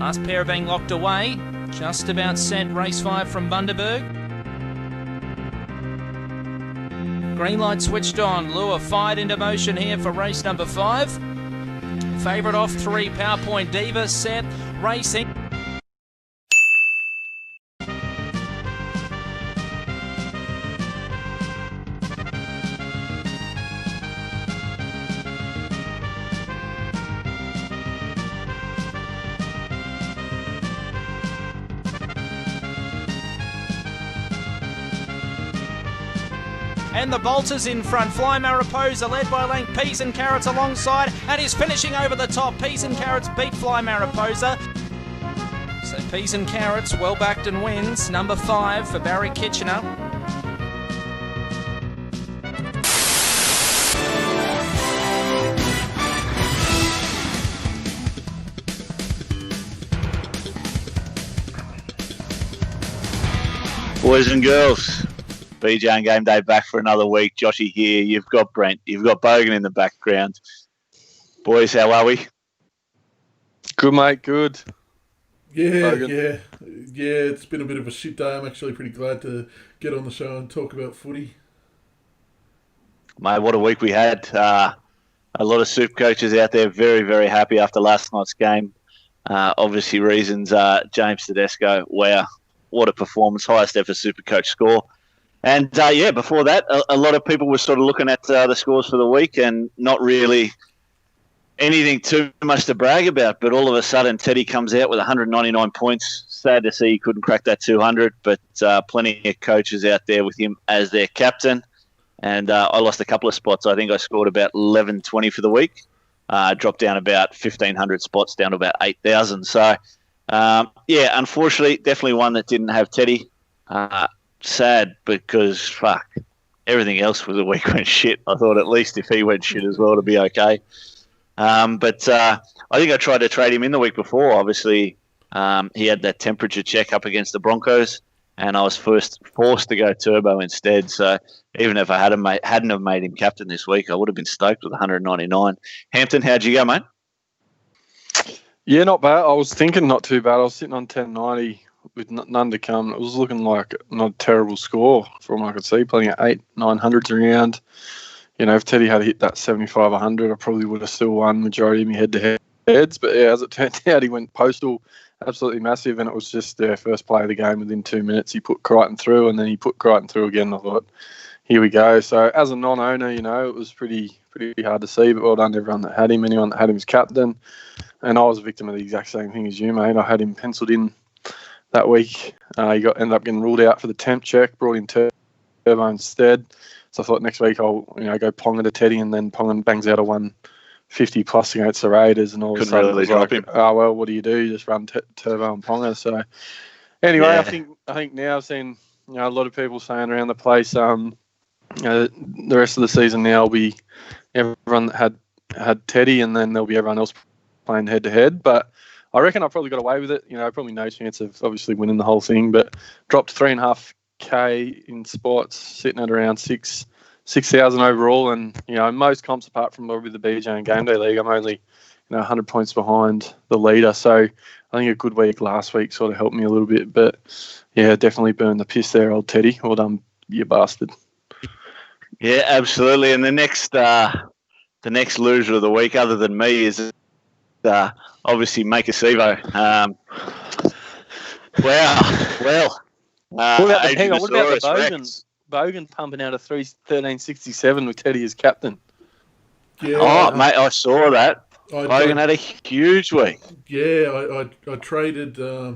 Last pair being locked away. Just about set. Race 5 from Bundaberg. Green light switched on. Lure fired into motion here for race number 5. Favourite off 3, PowerPoint Diva set. Racing. And the Bolters in front. Fly Mariposa led by Lank. Peas and Carrots alongside and is finishing over the top. Peas and Carrots beat Fly Mariposa. So Peas and Carrots well backed and wins. Number 5 for Barry Kitchener. Boys and girls, BJ and Game Day back for another week. Joshy here. You've got Brent. You've got Bogan in the background. Boys, how are we? Good, mate. Good. Yeah. It's been a bit of a shit day. I'm actually pretty glad to get on the show and talk about footy. Mate, what a week we had. A lot of super coaches out there very, very happy after last night's game. Obviously, reasons James Tedesco. Wow, what a performance. Highest ever super coach score. And, before that, a lot of people were sort of looking at the scores for the week and not really anything too much to brag about. But all of a sudden, Teddy comes out with 199 points. Sad to see he couldn't crack that 200, but plenty of coaches out there with him as their captain. And I lost a couple of spots. I think I scored about 1120 for the week. Dropped down about 1,500 spots, down to about 8,000. So, unfortunately, definitely one that didn't have Teddy. Sad because, everything else for the week went shit. I thought at least if he went shit as well, it'd be okay. But I think I tried to trade him in the week before. Obviously, he had that temperature check up against the Broncos, and I was forced to go turbo instead. So even if I hadn't have made him captain this week, I would have been stoked with 199. Hampton, how'd you go, mate? Yeah, not bad. I was thinking not too bad. I was sitting on 1090 with none to come. It was looking like not a terrible score from what I could see, playing at 800-900s around. You know, if Teddy had hit that 75-100, I probably would have still won majority of my head-to-heads. But yeah, as it turned out, he went postal, absolutely massive, and it was just their first play of the game within 2 minutes. He put Crichton through, and then he put Crichton through again. I thought, here we go. So as a non-owner, you know, it was pretty hard to see, but well done to everyone that had him, anyone that had him as captain. And I was a victim of the exact same thing as you, mate. I had him penciled in that week. He ended up getting ruled out for the temp check, brought in turbo instead. So I thought next week I'll go Ponga to Teddy, and then Ponga bangs out a 150 plus against the Raiders, and all of a sudden really drop him. Oh well, what do? You just run turbo and Ponga. So anyway, yeah. I think now I've seen a lot of people saying around the place. The rest of the season now will be everyone that had Teddy, and then there'll be everyone else playing head to head. But I reckon I probably got away with it. Probably no chance of obviously winning the whole thing, but dropped 3.5K in spots, sitting at around 6,000 overall. And most comps apart from probably the BJ and Game Day League, I'm only 100 points behind the leader. So I think a good week last week sort of helped me a little bit. But yeah, definitely burned the piss there, old Teddy. Well done, you bastard. Yeah, absolutely. And the next loser of the week, other than me, is obviously Make a Sevo. Well. What about the Bogan pumping out a 1367 with Teddy as captain? Yeah, mate, I saw that. Bogan had a huge week. Yeah, I traded. I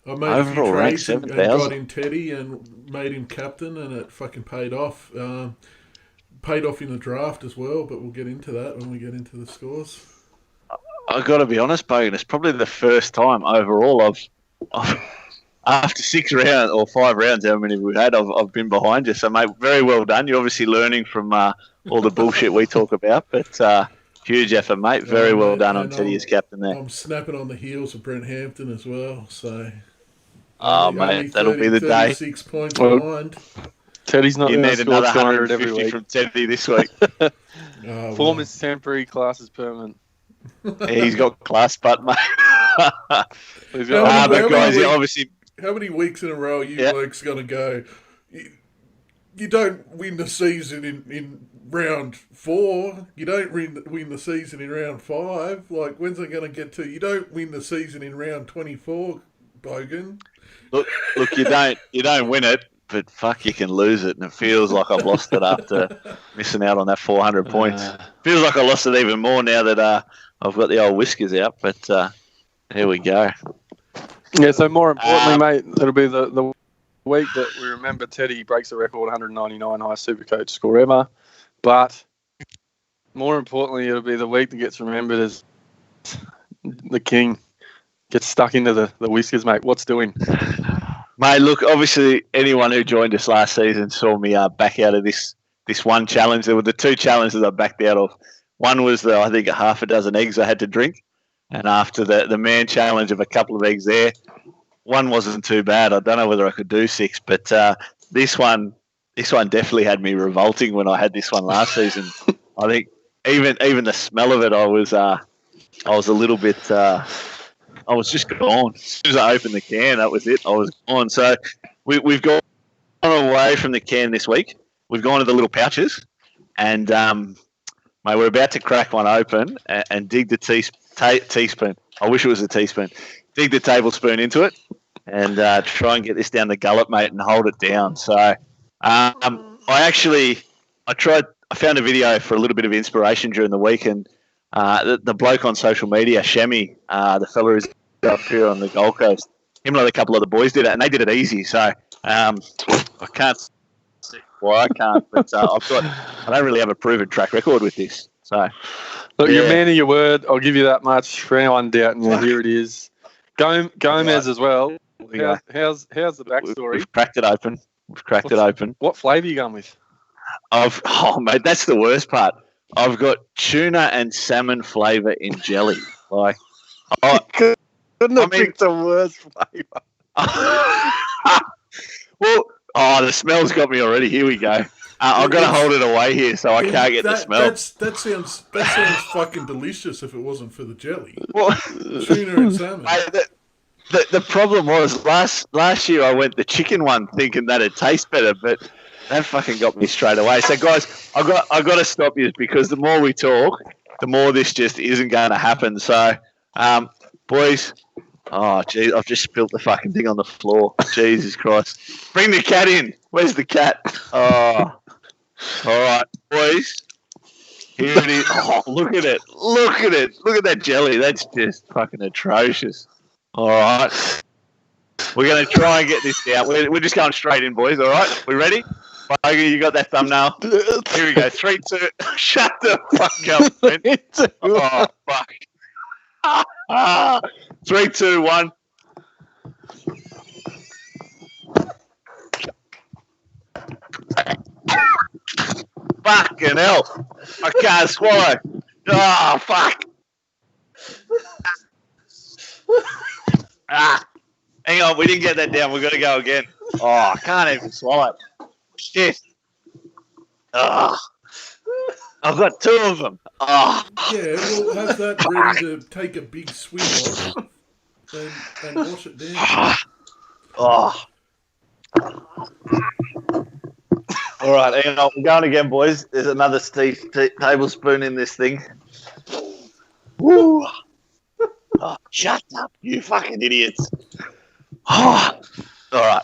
made overall a few trades and 7,000. got in Teddy and made him captain, and it fucking paid off. Paid off in the draft as well, but we'll get into that when we get into the scores. I've got to be honest, Bogan, it's probably the first time overall I've after 6 rounds or 5 rounds, how many we've had, I've been behind you. So, mate, very well done. You're obviously learning from all the bullshit we talk about, but huge effort, mate. Very well done on Teddy as captain there. I'm snapping on the heels of Brent Hampton as well. So, mate, that'll be the day. 6 points behind. Teddy's not you going need to score another 200 every 150 week. from Teddy this week. Form is temporary, class is permanent. He's got class, but mate. He's How got- many- but guys, weeks- obviously, How many weeks in a row are you Yeah. blokes going to go? You don't win the season in round 4. You don't win the season in round 5. Like, when's it going to get to? You don't win the season in round 24, Bogan. look, you don't win it, but fuck, you can lose it, and it feels like I've lost it after missing out on that 400 points. Feels like I lost it even more now that I've got the old whiskers out. But there we go. Yeah, so more importantly, mate, it'll be the week that we remember Teddy breaks the record, 199 highest Supercoach score ever. But more importantly, it'll be the week that gets remembered as the king gets stuck into the whiskers, mate. What's doing? Mate, look, obviously anyone who joined us last season saw me back out of this one challenge. There were the 2 challenges I backed out of. One was I think half a dozen eggs I had to drink. And after the man challenge of a couple of eggs there, one wasn't too bad. I don't know whether I could do 6, but this one definitely had me revolting when I had this one last season. I think even the smell of it, I was a little bit. I was just gone as soon as I opened the can. That was it. I was gone. So we've gone away from the can this week. We've gone to the little pouches, and mate, we're about to crack one open and dig the teaspoon. I wish it was a teaspoon. Dig the tablespoon into it and try and get this down the gullet, mate, and hold it down. So I found a video for a little bit of inspiration during the week, and the bloke on social media, Shemi, the fella who's up here on the Gold Coast, him and a couple of the boys did it, and they did it easy. So I can't see why I can't, but I don't really have a proven track record with this. So Look, yeah. you're a man of your word. I'll give you that much. For anyone doubting you, here it is. Gomez as well. Yeah. How's the backstory? We've cracked it open. What flavour you going with? Mate, that's the worst part. I've got tuna and salmon flavour in jelly. Like, Couldn't have picked the worst flavour. well, the smell's got me already. Here we go. I've got to hold it away here so I can't get the smell. That sounds fucking delicious if it wasn't for the jelly. Well, Tuna and salmon. mate, the problem was last year I went the chicken one thinking that it'd taste better, but that fucking got me straight away. So guys, I got to stop you because the more we talk, the more this just isn't going to happen. So, boys, oh geez, I've just spilt the fucking thing on the floor. Jesus Christ! Bring the cat in. Where's the cat? Oh, all right, boys. Here it is. Oh, look at it. Look at it. Look at that jelly. That's just fucking atrocious. All right. We're going to try and get this out. We're just going straight in, boys. All right? We ready? Bogan, you got that thumbnail? Here we go. 3, 2. Shut the fuck up, Brent. Oh, fuck. 3, 2, 1. Fucking hell. I can't swallow. Oh, fuck. Hang on, we didn't get that down. We've got to go again. Oh, I can't even swallow. Shit. Oh. I've got 2 of them. Oh. Yeah, we'll have that ready to take a big swim on and wash it down. Oh. All right, hang on. We're going again, boys. There's another tablespoon in this thing. Woo. Oh, shut up, you fucking idiots. Oh. All right.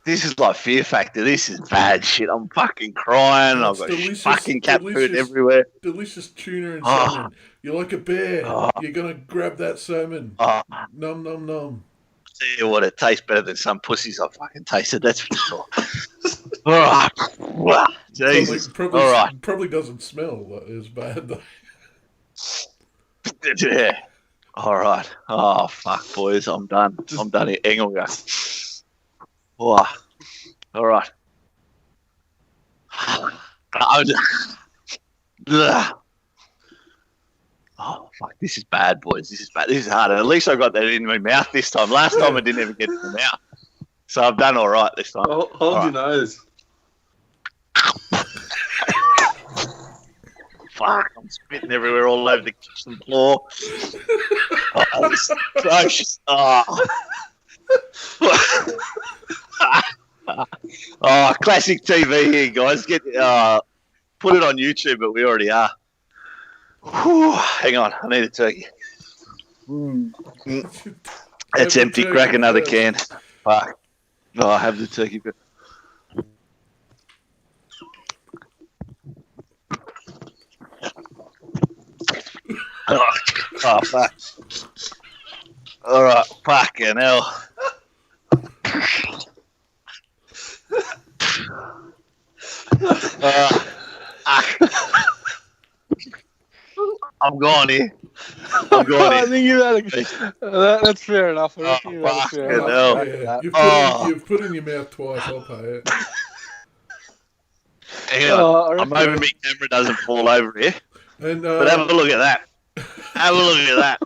This is like Fear Factor. This is bad shit. I'm fucking crying. I've got fucking cat food everywhere. Delicious tuna and salmon. You're like a bear. You're going to grab that salmon. Nom, nom, nom. Tell you what, it tastes better than some pussies I've fucking tasted. That's for sure. All right. Jesus. Probably, all right. Probably doesn't smell as bad, though. Yeah. All right. Oh, fuck, boys. I'm done. I'm done here. Hang on, guys. Oh. All right. Oh, fuck. This is bad, boys. This is bad. This is hard. At least I got that in my mouth this time. Last time I didn't even get it in my mouth. So I've done all right this time. Hold your nose. Fuck, I'm spitting everywhere all over the kitchen floor. Oh, this is atrocious. Oh. Oh, classic TV here, guys. Put it on YouTube, but we already are. Whew, hang on, I need a turkey. It's empty. Crack another can. Fuck. Oh, I have the turkey. Oh, fuck. All right, fucking hell. I'm gone here. I think you had that's fair enough. I reckon you had a fair enough. Yeah. You've put in your mouth twice. I'll pay it. Hang on. I'm hoping my camera doesn't fall over here. But have a look at that. Have a look at that.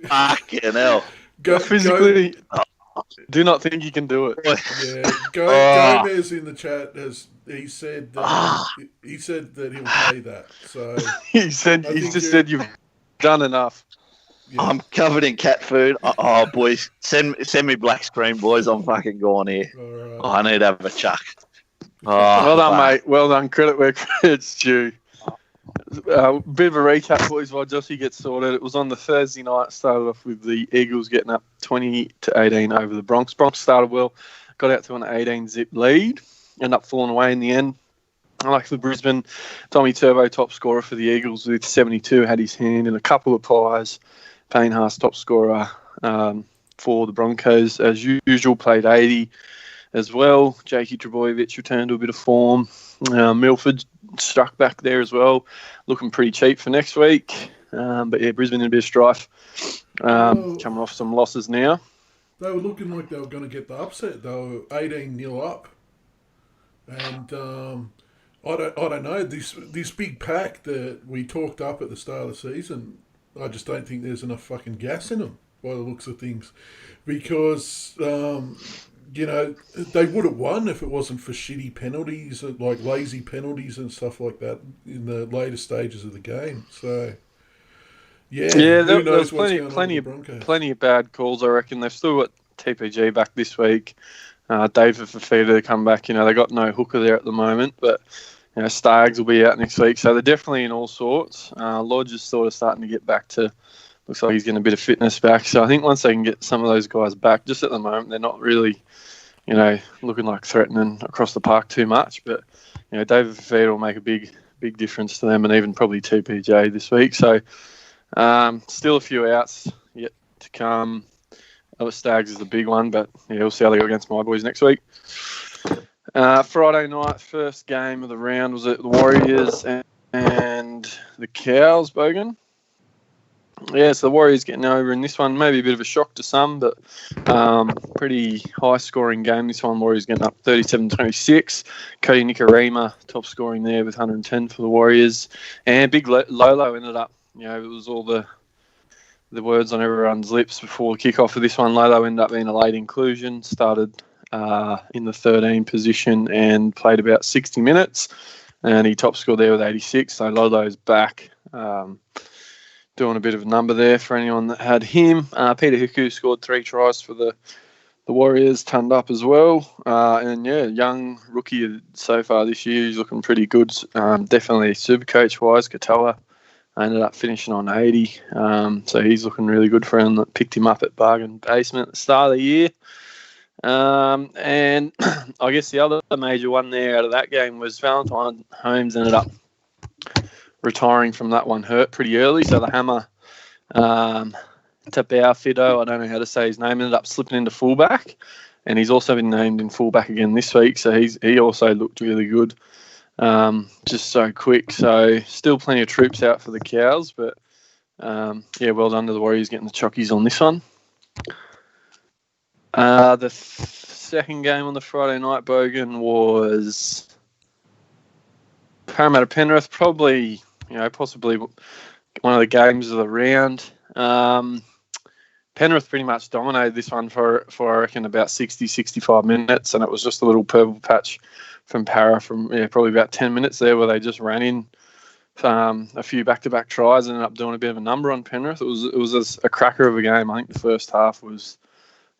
Fucking hell. Physically, do not think you can do it. Yeah, Gomez in the chat he said that he'll pay that. So he's just said you've done enough. Yeah. I'm covered in cat food. Oh, boys, send me black screen, boys. I'm fucking gone here. Right. Oh, I need to have a chuck. Oh, well done, mate. Well done. Credit where credit's due. Bit of a recap, boys, while Jossie gets sorted. It was on the Thursday night. Started off with the Eagles getting up 20-18 over the Bronx. Bronx started well, got out to an 18-zip lead, ended up falling away in the end. Like for Brisbane, Tommy Turbo, top scorer for the Eagles with 72, had his hand in a couple of pies. Payne Haas, top scorer for the Broncos, as usual, played 80 as well. Jakey Trebojevic returned to a bit of form. Milford struck back there as well, looking pretty cheap for next week. But yeah, Brisbane in a bit of strife, coming off some losses now. They were looking like they were going to get the upset. They were 18-0 up, and I don't know this big pack that we talked up at the start of the season. I just don't think there's enough fucking gas in them by the looks of things, because they would have won if it wasn't for shitty penalties, like lazy penalties and stuff like that in the later stages of the game. So, there was plenty of bad calls. I reckon they've still got TPG back this week. David Fafita to come back. They got no hooker there at the moment, but Staggs will be out next week. So they're definitely in all sorts. Lodge is sort of starting to get back to. Looks like he's getting a bit of fitness back. So I think once they can get some of those guys back, just at the moment, they're not really, looking like threatening across the park too much. But, David Fafita will make a big difference to them, and even probably TPJ this week. So still a few outs yet to come. Staggs is the big one, but we'll see how they go against my boys next week. Friday night, first game of the round was at the Warriors and the Cows, Bogan. Yeah, so the Warriors getting over in this one. Maybe a bit of a shock to some, but pretty high-scoring game. This one, Warriors getting up 37-26. Cody Nikarima, top scoring there with 110 for the Warriors. And big Lolo ended up, it was all the words on everyone's lips before the kickoff of this one. Lolo ended up being a late inclusion, started in the 13 position and played about 60 minutes. And he top scored there with 86, so Lolo's back. Doing a bit of a number there for anyone that had him. Peter Hiku scored 3 tries for the Warriors, turned up as well. Young rookie so far this year. He's looking pretty good. Definitely Supercoach-wise. Katoa ended up finishing on 80. So he's looking really good for him. That picked him up at bargain basement at the start of the year. And I guess the other major one there out of that game was Valentine Holmes ended up retiring from that one, hurt pretty early. So the hammer, Tapau Fido, I don't know how to say his name, ended up slipping into fullback, and he's also been named in fullback again this week. So he also looked really good, just so quick. So still plenty of troops out for the Cows, but well done to the Warriors getting the chockies on this one. The second game on the Friday night, Bogan, was Parramatta Penrith, probably, possibly one of the games of the round. Penrith pretty much dominated this one for I reckon, about 60, 65 minutes, and it was just a little purple patch from Para from probably about 10 minutes there where they just ran in a few back-to-back tries and ended up doing a bit of a number on Penrith. It was a cracker of a game. I think the first half was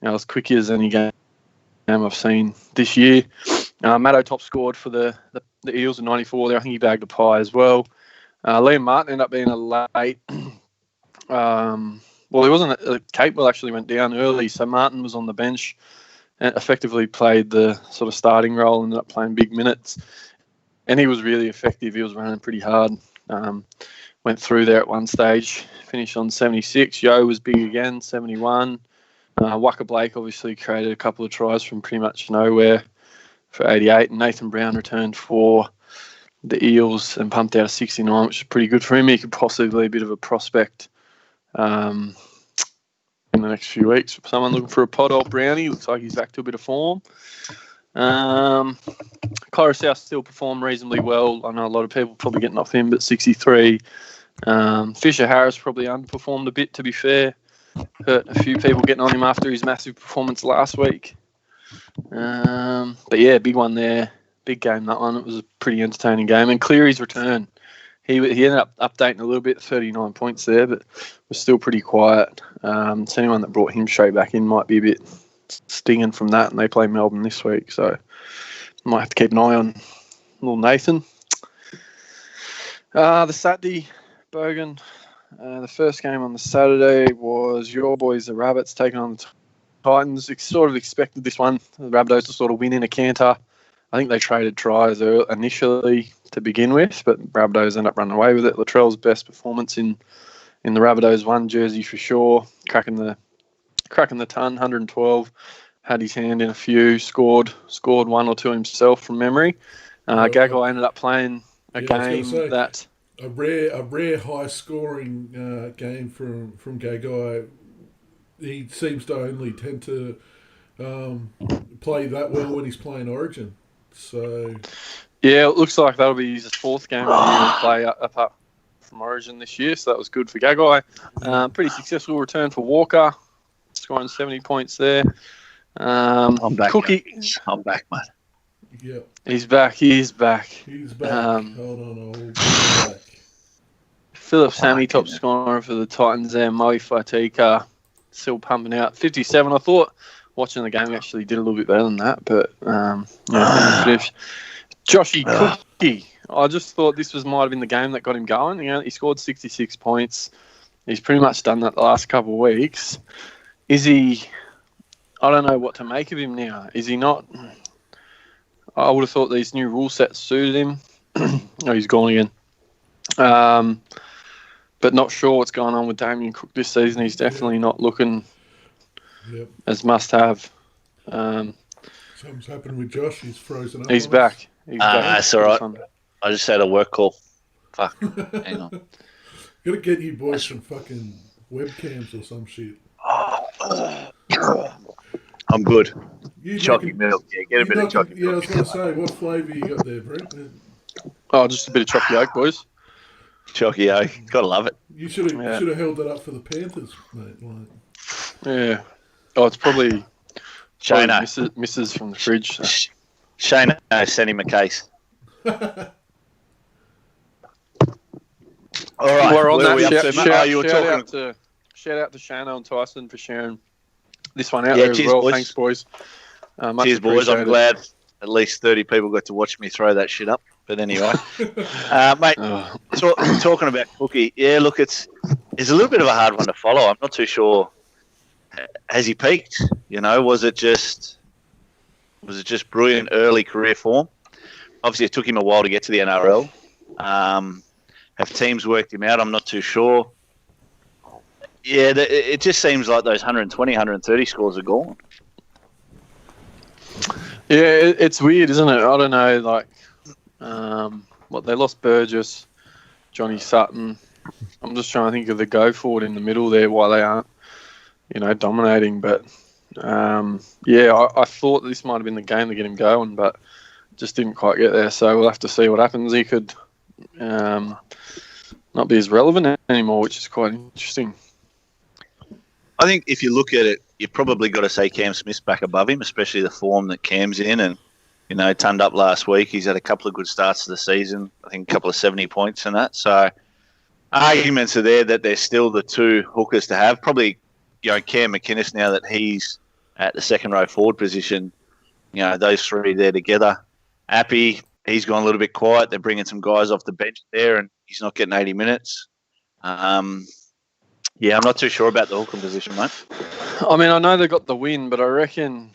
as quick as any game I've seen this year. Matto top scored for the Eels at 94 there. I think he bagged a pie as well. Liam Martin ended up being a late. Well, he wasn't. Capewell actually went down early, so Martin was on the bench and effectively played the sort of starting role, ended up playing big minutes. And he was really effective. He was running pretty hard. Went through there at one stage, finished on 76. Yo was big again, 71. Waka Blake obviously created a couple of tries from pretty much nowhere for 88. And Nathan Brown returned for the Eels and pumped out a 69, which is pretty good for him. He could possibly be a bit of a prospect in the next few weeks. Someone looking for a pod old Brownie. Looks like he's back to a bit of form. Clara South still performed reasonably well. I know a lot of people probably getting off him, but 63. Fisher Harris probably underperformed a bit, to be fair. Hurt a few people getting on him after his massive performance last week. But yeah, big one there. Big game, that one. It was a pretty entertaining game. And Cleary's return. He ended up updating a little bit, 39 points there, but was still pretty quiet. So anyone that brought him straight back in might be a bit stinging from that, and they play Melbourne this week, so might have to keep an eye on little Nathan. The Saturday, Bogan. The first game on the Saturday was your boys, the Rabbits, taking on the Titans. Sort of expected this one, the Rabbitohs to sort of win in a canter. I think they traded tries initially to begin with, but Rabbitohs end up running away with it. Latrell's best performance in the Rabbitohs 1 jersey for sure, cracking the ton, 112. Had his hand in a few, scored 1 or 2 himself from memory. Gagai ended up playing a game that a rare high scoring game from Gagai. He seems to only tend to play that well when he's playing Origin. So yeah, it looks like that'll be his 4th game of the year to play apart from Origin this year, so that was good for Gagai. Pretty successful return for Walker, scoring 70 points there. I'm back. Cookie, I'm back, mate. Yeah, he's back. He's back. Hold on, I'll be back. Philip Sammy, top scorer for the Titans there. Moe Fatika still pumping out 57. I thought watching the game actually did a little bit better than that, but Joshy Cookie. I just thought this might have been the game that got him going. He scored 66 points. He's pretty much done that the last couple of weeks. Is he? I don't know what to make of him now. Is he not? I would have thought these new rule sets suited him. Oh, he's gone again. But not sure what's going on with Damien Cook this season. He's definitely not looking as must-have. Something's happened with Josh. He's frozen up. He's back. That's all right. I just had a work call. Fuck. Hang on. Gotta get you boys some fucking webcams or some shit. I'm good. Chalky milk. Yeah, get a bit of chalky milk. Yeah, I was going to say, what flavour you got there, Brent? Oh, just a bit of chalky oak, boys. Chalky oak. Gotta love it. You should have held that up for the Panthers, mate. Yeah. Oh, it's probably Shane misses from the fridge. So. Shane sent him a case. All right. We're on that. Shout out to Shano and Tyson for sharing this one out there as well. Boys. Thanks, boys. Cheers, boys. I'm glad at least 30 people got to watch me throw that shit up. But anyway, mate, talking about Cookie, yeah, look, it's a little bit of a hard one to follow. I'm not too sure. Has he peaked? Was it just brilliant early career form? Obviously, it took him a while to get to the NRL. Have teams worked him out? I'm not too sure. Yeah, it just seems like those 120, 130 scores are gone. Yeah, it's weird, isn't it? I don't know, they lost Burgess, Johnny Sutton. I'm just trying to think of the go forward in the middle there, why they aren't, dominating. But I thought this might have been the game to get him going, but just didn't quite get there. So we'll have to see what happens. He could not be as relevant anymore, which is quite interesting. I think if you look at it, you've probably got to say Cam Smith's back above him, especially the form that Cam's in. And turned up last week. He's had a couple of good starts to the season. I think a couple of 70 points and that. So arguments are there that they're still the two hookers to have. Probably, Cam McInnes, now that he's at the second row forward position, those three there together. Appy, he's gone a little bit quiet. They're bringing some guys off the bench there, and he's not getting 80 minutes. I'm not too sure about the hooker position, mate. I mean, I know they got the win, but I reckon,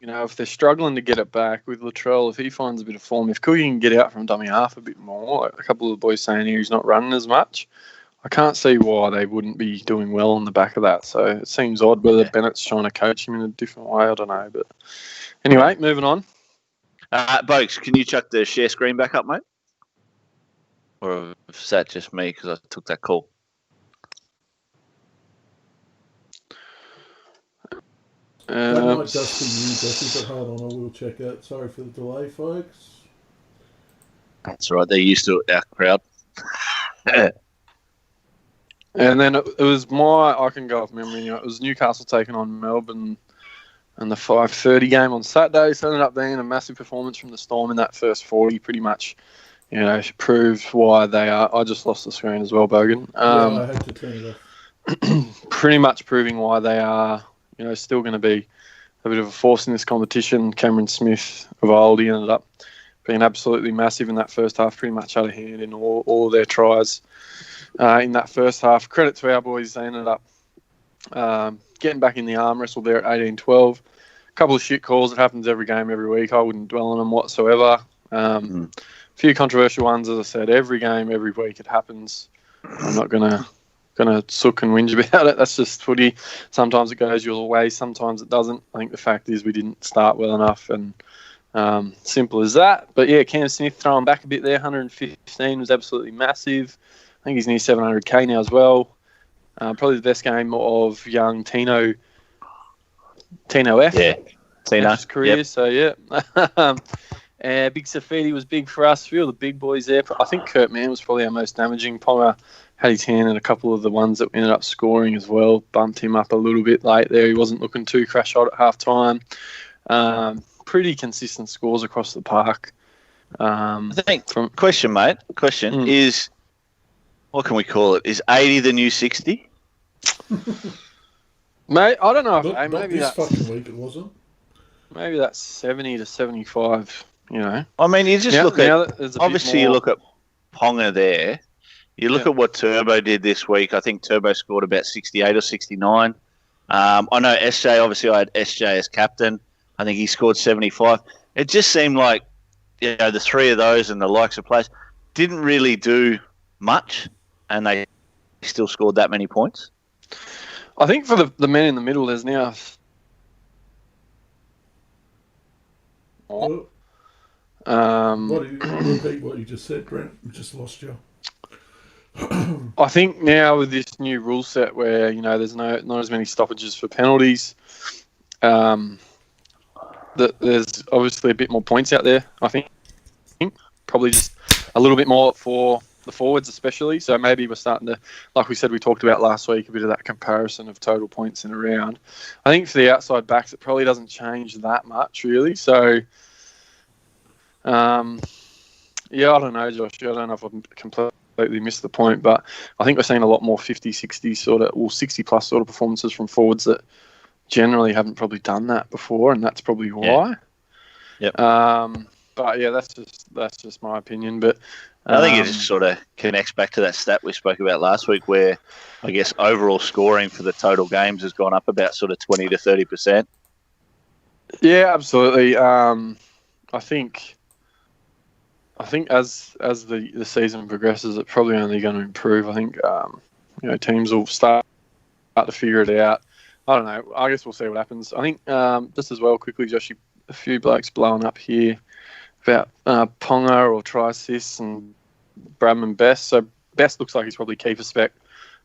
if they're struggling to get it back with Latrell, if he finds a bit of form, if Cookie can get out from dummy half a bit more, like a couple of the boys saying here he's not running as much, I can't see why they wouldn't be doing well on the back of that. So it seems odd whether Bennett's trying to coach him in a different way. I don't know. But anyway, moving on. Bogues, can you chuck the share screen back up, mate? Or is that just me because I took that call? That might just be you, Jesse, but hold on, I will check it. Sorry for the delay, folks. That's right, they're used to it, our crowd. And then it was I can go off memory, it was Newcastle taking on Melbourne and the 5:30 game on Saturday. So it ended up being a massive performance from the Storm in that first 40, pretty much, proved why they are. I just lost the screen as well, Bogan. I had to turn it off. Pretty much proving why they are, still going to be a bit of a force in this competition. Cameron Smith of old, he ended up being absolutely massive in that first half, pretty much out of hand in all of their tries in that first half. Credit to our boys, they ended up getting back in the arm wrestle there at 18-12. A couple of shit calls. It happens every game, every week. I wouldn't dwell on them whatsoever. A few controversial ones, as I said, every game, every week it happens. I'm not going to sook and whinge about it. That's just footy. Sometimes it goes your way, sometimes it doesn't. I think the fact is we didn't start well enough, and simple as that. But yeah, Cam Smith throwing back a bit there, 115 was absolutely massive. I think he's near 700k now as well. Probably the best game of young Tino F. Yeah, Tino's career. Yep. So yeah. Big Safidi was big for us. A few of the big boys there. I think Kurt Mann was probably our most damaging. Ponga had his hand in a couple of the ones that we ended up scoring as well. Bumped him up a little bit late there. He wasn't looking too crash hot at half time. Pretty consistent scores across the park. I think, question, mate. Question is, what can we call it? Is 80 the new 60? Mate, I don't know. Not maybe this that's fucking week it wasn't. Maybe that's 70 to 75. I mean, you just look at. Obviously, you look at Ponga there. You look at what Turbo did this week. I think Turbo scored about 68 or 69. I know SJ. Obviously, I had SJ as captain. I think he scored 75. It just seemed like the three of those and the likes of players didn't really do much, and they still scored that many points. I think for the men in the middle, there's now. Repeat what you just said, Brent. We just lost you. I think now with this new rule set where there's not as many stoppages for penalties, that there's obviously a bit more points out there. I think probably just a little bit more for the forwards especially. So maybe we're starting to, like we said, we talked about last week, a bit of that comparison of total points in a round. I think for the outside backs, it probably doesn't change that much really. So, I don't know, Josh. I don't know if I've completely missed the point, but I think we're seeing a lot more 50, 60 60 plus sort of performances from forwards that generally haven't probably done that before, and that's probably why. Yep. But yeah, that's just my opinion. But I think it just sort of connects back to that stat we spoke about last week, where I guess overall scoring for the total games has gone up about sort of 20 to 30%. Yeah, absolutely. I think as the season progresses, it's probably only going to improve. I think teams will start to figure it out. I don't know. I guess we'll see what happens. I think just as well, quickly, Josh, a few blokes blowing up here about Ponga or try assists and Bradman Best. So Best looks like he's probably keeper spec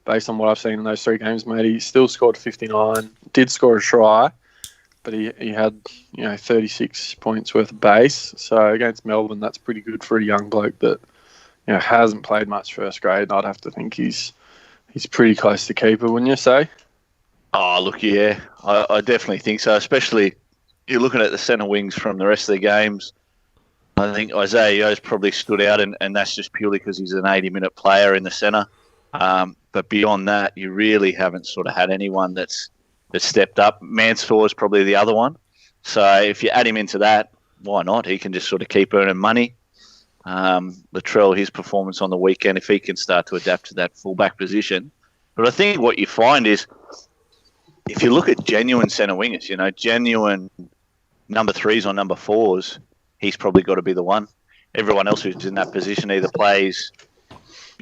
based on what I've seen in those three games, mate. He still scored 59, did score a try, but he had 36 points worth of base. So against Melbourne, that's pretty good for a young bloke that hasn't played much first grade. I'd have to think he's pretty close to keeper, wouldn't you say? Oh, look, yeah. I definitely think so, especially you're looking at the centre wings from the rest of the games. I think Isaiah Yo's probably stood out, and that's just purely because he's an 80-minute player in the centre. But beyond that, you really haven't sort of had anyone that's stepped up. Mansour is probably the other one. So if you add him into that, why not? He can just sort of keep earning money. Latrell, his performance on the weekend, if he can start to adapt to that fullback position. But I think what you find is, if you look at genuine centre wingers, genuine number 3s or number 4s, he's probably got to be the one. Everyone else who's in that position either plays,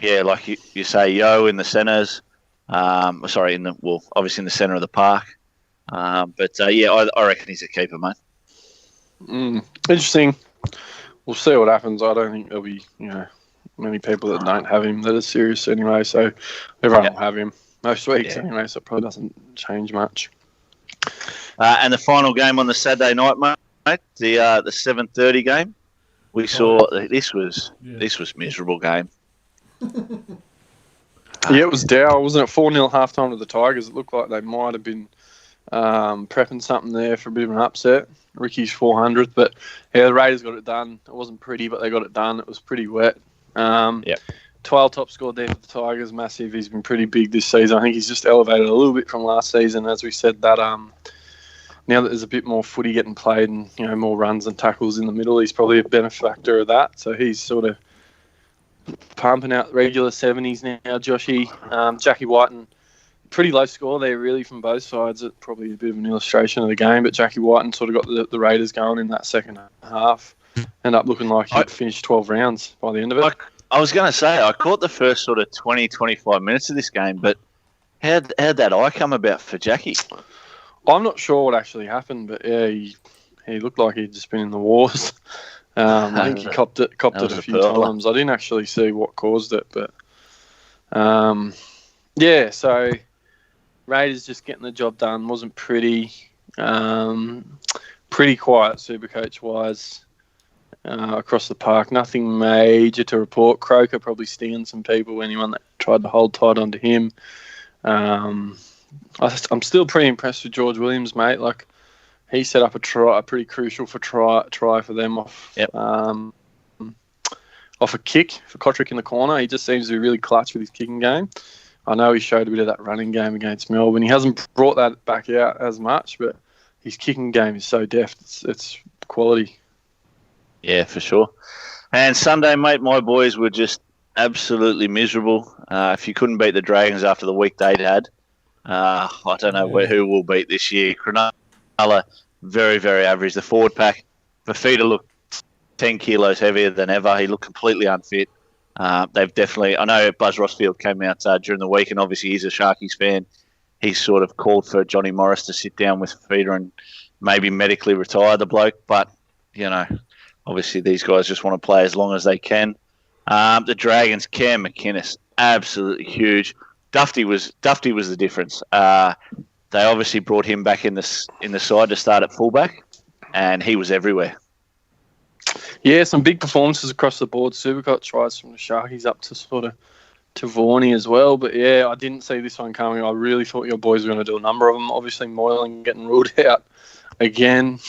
like you say, Yo in the centres. Obviously in the centre of the park. I reckon he's a keeper, mate. Interesting. We'll see what happens. I don't think there'll be, many people that don't have him that are serious anyway. So everyone will have him most weeks anyway. So it probably doesn't change much. And the final game on the Saturday night, mate, the 7:30 game. We saw this was miserable game. Yeah, it was dour, wasn't it? 4-0 halftime to the Tigers. It looked like they might have been prepping something there for a bit of an upset. Ricky's 400th, but the Raiders got it done. It wasn't pretty, but they got it done. It was pretty wet. 12 top scored there for the Tigers, massive. He's been pretty big this season. I think he's just elevated a little bit from last season. As we said, that now that there's a bit more footy getting played and more runs and tackles in the middle, he's probably a benefactor of that. So he's sort of pumping out regular 70s now, Joshy. Jackie Whiten, pretty low score there really from both sides. It's probably a bit of an illustration of the game, but Jackie Whiten sort of got the Raiders going in that second half. Ended up looking like he'd finished 12 rounds by the end of it. I was going to say, I caught the first sort of 20, 25 minutes of this game, but how'd that eye come about for Jackie? I'm not sure what actually happened, but he looked like he'd just been in the wars. I think he copped it a few times. I didn't actually see what caused it, but so Raiders just getting the job done. Wasn't pretty. Pretty quiet Supercoach-wise across the park. Nothing major to report. Croker probably stinging some people, anyone that tried to hold tight onto him. I'm still pretty impressed with George Williams, mate. Like, he set up a pretty crucial try for them off a kick for Kotrick in the corner. He just seems to be really clutch with his kicking game. I know he showed a bit of that running game against Melbourne. He hasn't brought that back out as much, but his kicking game is so deft. It's quality. Yeah, for sure. And Sunday, mate, my boys were just absolutely miserable. If you couldn't beat the Dragons after the week they'd had, I don't know who will beat this year. Cronulla, very, very average. The forward pack, Fafita looked 10 kilos heavier than ever. He looked completely unfit. They've definitely... I know Buzz Rossfield came out during the week, and obviously he's a Sharkies fan. He's sort of called for Johnny Morris to sit down with Fafita and maybe medically retire the bloke. But, obviously these guys just want to play as long as they can. The Dragons, Cam McInnes, absolutely huge. Dufty was the difference. They obviously brought him back in the side to start at fullback, and he was everywhere. Yeah, some big performances across the board. Supercoach tries from the Sharkies up to sort of to Vorney as well. But yeah, I didn't see this one coming. I really thought your boys were going to do a number of them. Obviously, Moylan getting ruled out again.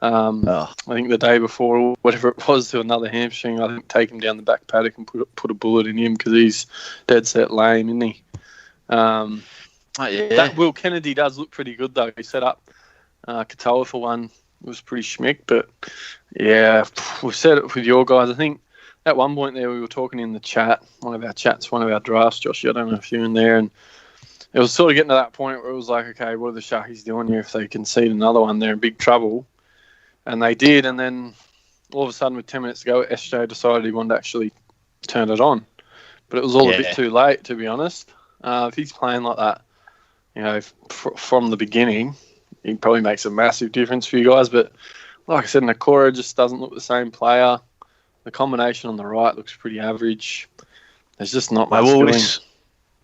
I think the day before, or whatever it was, to another hamstring. I think take him down the back paddock and put a bullet in him because he's dead set lame, isn't he? That Will Kennedy does look pretty good though. He set up Katoa for one. It was pretty schmick, but yeah, we've said it with your guys. I think at one point there we were talking in the chat, one of our drafts, Josh. I don't know if you're in there, and it was sort of getting to that point where it was like, okay, what are the Sharkies doing here? If they concede another one, they're in big trouble. And they did, and then all of a sudden with 10 minutes to go, SJ decided he wanted to actually turn it on. But it was all a bit too late, to be honest. If he's playing like that, from the beginning, he probably makes a massive difference for you guys. But like I said, Nakora just doesn't look the same player. The combination on the right looks pretty average. There's just not much doing.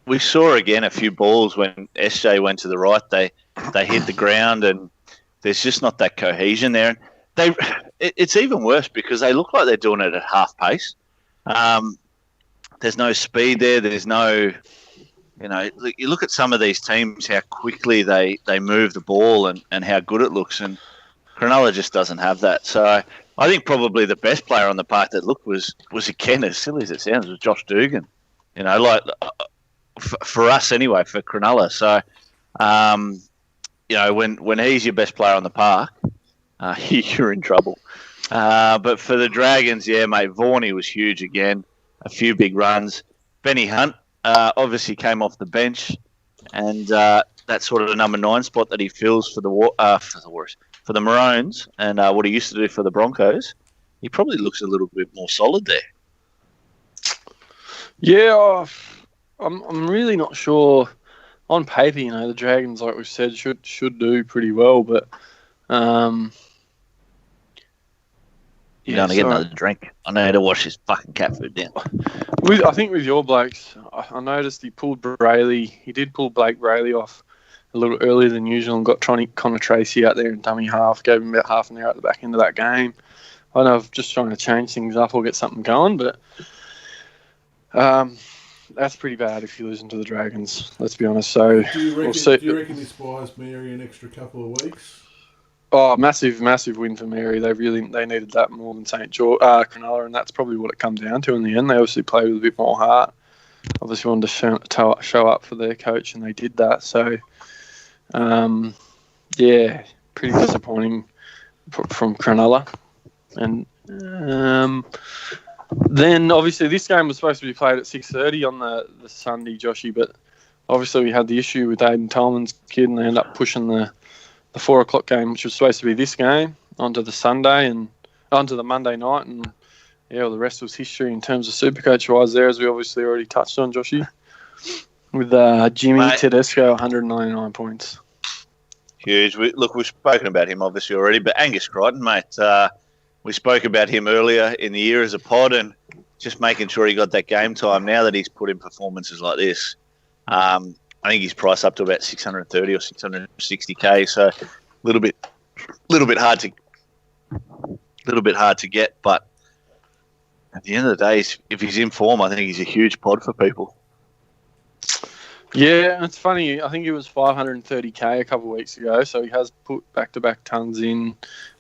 We saw again a few balls when SJ went to the right. They hit the ground, and there's just not that cohesion there. And it's even worse because they look like they're doing it at half pace. There's no speed there. There's no, you look at some of these teams, how quickly they move the ball and how good it looks. And Cronulla just doesn't have that. So I think probably the best player on the park that looked was again, as silly as it sounds, was Josh Dugan. You know, like for us anyway, for Cronulla. So, you know, when he's your best player on the park, you're in trouble. But for the Dragons, yeah, mate, Vaughan was huge again. A few big runs. Benny Hunt obviously came off the bench, and that sort of number 9 spot that he fills for the Warriors, for the Maroons, and what he used to do for the Broncos, he probably looks a little bit more solid there. Yeah, I'm really not sure. On paper, you know, the Dragons, like we've said, should do pretty well, but You're going to get another drink. I need to wash this fucking cat food down. I think with your blokes, I noticed he pulled Brayley. He did pull Blake Brayley off a little earlier than usual and got Connor Tracy out there in dummy half, gave him about half an hour at the back end of that game. I know I'm just trying to change things up or get something going, but that's pretty bad if you lose to the Dragons, let's be honest. So do you reckon this buys Mary an extra couple of weeks? Oh, massive win for Mary. They needed that more than St. George, Cronulla, and that's probably what it comes down to in the end. They obviously played with a bit more heart. Obviously wanted to show up for their coach, and they did that. So, yeah, pretty disappointing from Cronulla. And then obviously this game was supposed to be played at 6:30 on the Sunday, Joshy, but obviously we had the issue with Aiden Tolman's kid, and they ended up pushing the 4 o'clock game, which was supposed to be this game, onto the Sunday and onto the Monday night, and yeah, well, the rest was history in terms of Supercoach wise there, as we obviously already touched on, Joshy, with Jimmy Tedesco, 199 points. Huge. We've spoken about him obviously already, but Angus Crichton, mate, we spoke about him earlier in the year as a pod, and just making sure he got that game time. Now that he's put in performances like this, I think he's priced up to about 630 or 660k. So a little bit hard to get. But at the end of the day, if he's in form, I think he's a huge pod for people. Yeah, it's funny. I think he was 530k a couple of weeks ago, so he has put back-to-back tons in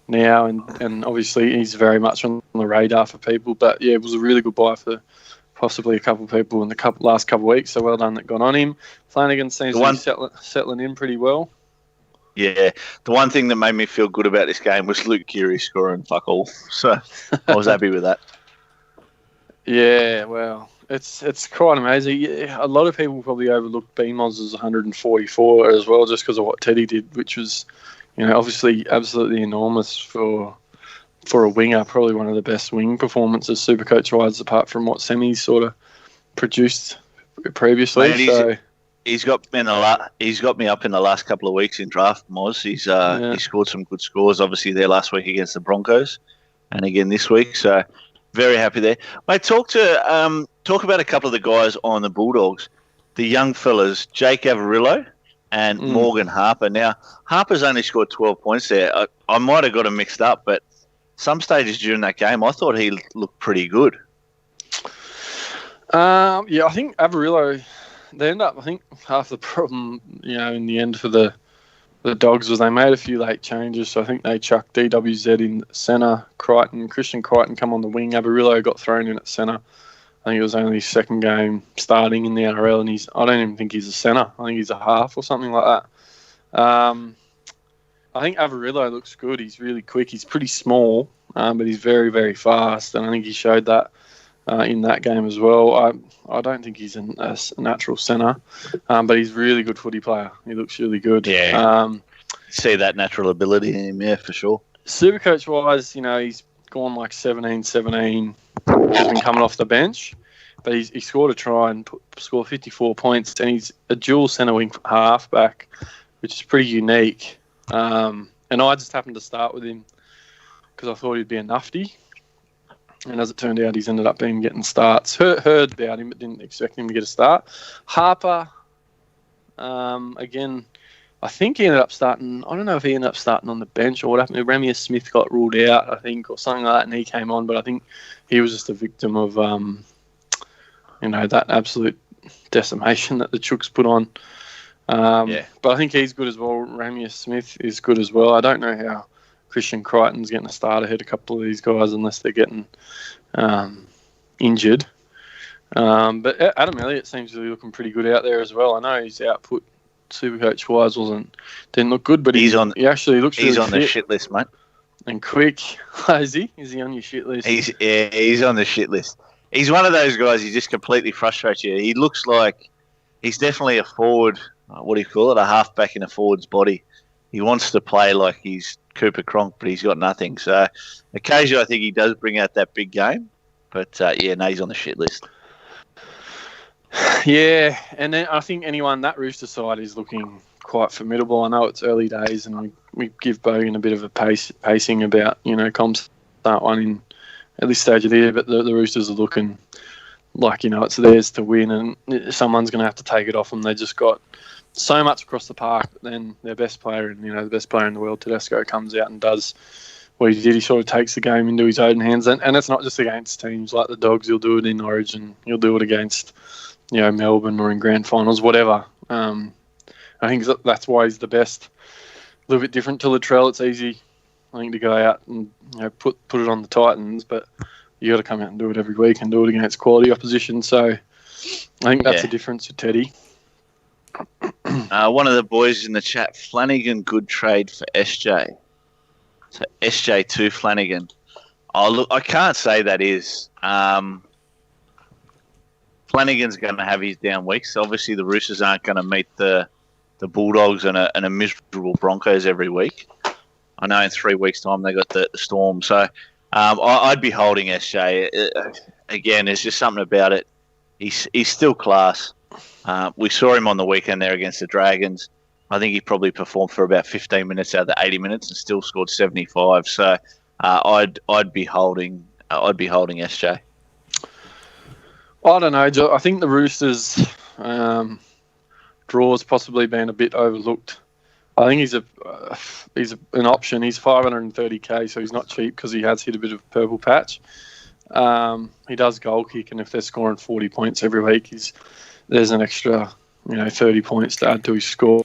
now, and obviously he's very much on the radar for people. But yeah, it was a really good buy for possibly a couple of people in the last couple of weeks, so well done that got on him. Flanagan seems to be settling in pretty well. Yeah, the one thing that made me feel good about this game was Luke Keary scoring fuck all, so I was happy with that. Yeah, well, it's quite amazing. Yeah, a lot of people probably overlooked BMOZ's 144 as well, just because of what Teddy did, which was, you know, obviously absolutely enormous for a winger, probably one of the best wing performances Supercoach-wise, apart from what Semi's sort of produced previously. Mate, he's got me up in the last couple of weeks in draft, Moz. He scored some good scores, obviously, there last week against the Broncos, and again this week. So very happy there. Mate, talk about a couple of the guys on the Bulldogs, the young fellas, Jake Averillo and Morgan Harper. Now, Harper's only scored 12 points there. I might have got him mixed up, but some stages during that game, I thought he looked pretty good. Yeah, I think Averillo, I think half the problem, you know, in the end for the Dogs was they made a few late changes. So I think they chucked DWZ in centre, Christian Crichton come on the wing. Averillo got thrown in at centre. I think it was only his second game starting in the NRL, and I don't even think he's a centre. I think he's a half or something like that. I think Averillo looks good. He's really quick. He's pretty small, but he's very, very fast. And I think he showed that in that game as well. I don't think he's a natural centre, but he's a really good footy player. He looks really good. Yeah. See that natural ability in him, yeah, for sure. Supercoach-wise, you know, he's gone like 17. He's been coming off the bench, but he scored a try and scored 54 points, and he's a dual centre wing halfback, which is pretty unique. And I just happened to start with him because I thought he'd be a nufty. And as it turned out, he's ended up getting starts. Heard about him, but didn't expect him to get a start. Harper, again, I think he ended up starting. I don't know if he ended up starting on the bench or what happened. Ramius Smith got ruled out, I think, or something like that, and he came on. But I think he was just a victim of, that absolute decimation that the Chooks put on. But I think he's good as well. Ramius Smith is good as well. I don't know how Christian Crichton's getting a start ahead of a couple of these guys unless they're getting injured. But Adam Elliott seems to be looking pretty good out there as well. I know his output Supercoach-wise didn't look good, but he actually looks really fit. He's on the shit list, mate. And quick. Is he? Is he on your shit list? He's on the shit list. He's one of those guys who just completely frustrates you. He looks like he's definitely a forward, what do you call it, a halfback in a forward's body. He wants to play like he's Cooper Cronk, but he's got nothing. So occasionally I think he does bring out that big game. But, he's on the shit list. Yeah, and then I think anyone that Rooster side is looking quite formidable. I know it's early days and we give Bogan a bit of a pacing about, comps start one at this stage of the year, but the Roosters are looking like, it's theirs to win and someone's going to have to take it off them. They just got so much across the park, but then their best player, and the best player in the world, Tedesco, comes out and does what he did. He sort of takes the game into his own hands, and it's not just against teams like the Dogs. He'll do it in Origin. He'll do it against, Melbourne or in grand finals, whatever. I think that's why he's the best. A little bit different to Latrell. It's easy, I think, to go out and put it on the Titans, but you got to come out and do it every week and do it against quality opposition. So I think that's the difference with Teddy. One of the boys in the chat, Flanagan, good trade for SJ. So SJ to Flanagan. Oh, look, I can't say that is. Flanagan's going to have his down weeks. Obviously, the Roosters aren't going to meet the Bulldogs and a miserable Broncos every week. I know in 3 weeks' time they got the Storm. So I'd be holding SJ. Again, there's just something about it. He's still class. We saw him on the weekend there against the Dragons. I think he probably performed for about 15 minutes out of the 80 minutes and still scored 75. So I'd be holding SJ. I don't know, Joe. I think the Roosters draw's possibly been a bit overlooked. I think he's an option. He's $530K, so he's not cheap because he has hit a bit of a purple patch. He does goal kick, and if they're scoring 40 points every week, there's an extra 30 points to add to his score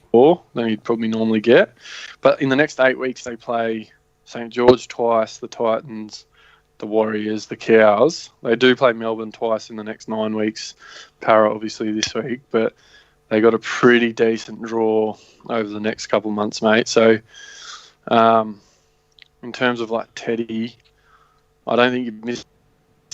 than he'd probably normally get. But in the next 8 weeks, they play St. George twice, the Titans, the Warriors, the Cows. They do play Melbourne twice in the next 9 weeks. Para, obviously, this week. But they got a pretty decent draw over the next couple of months, mate. So in terms of like Teddy, I don't think you've missed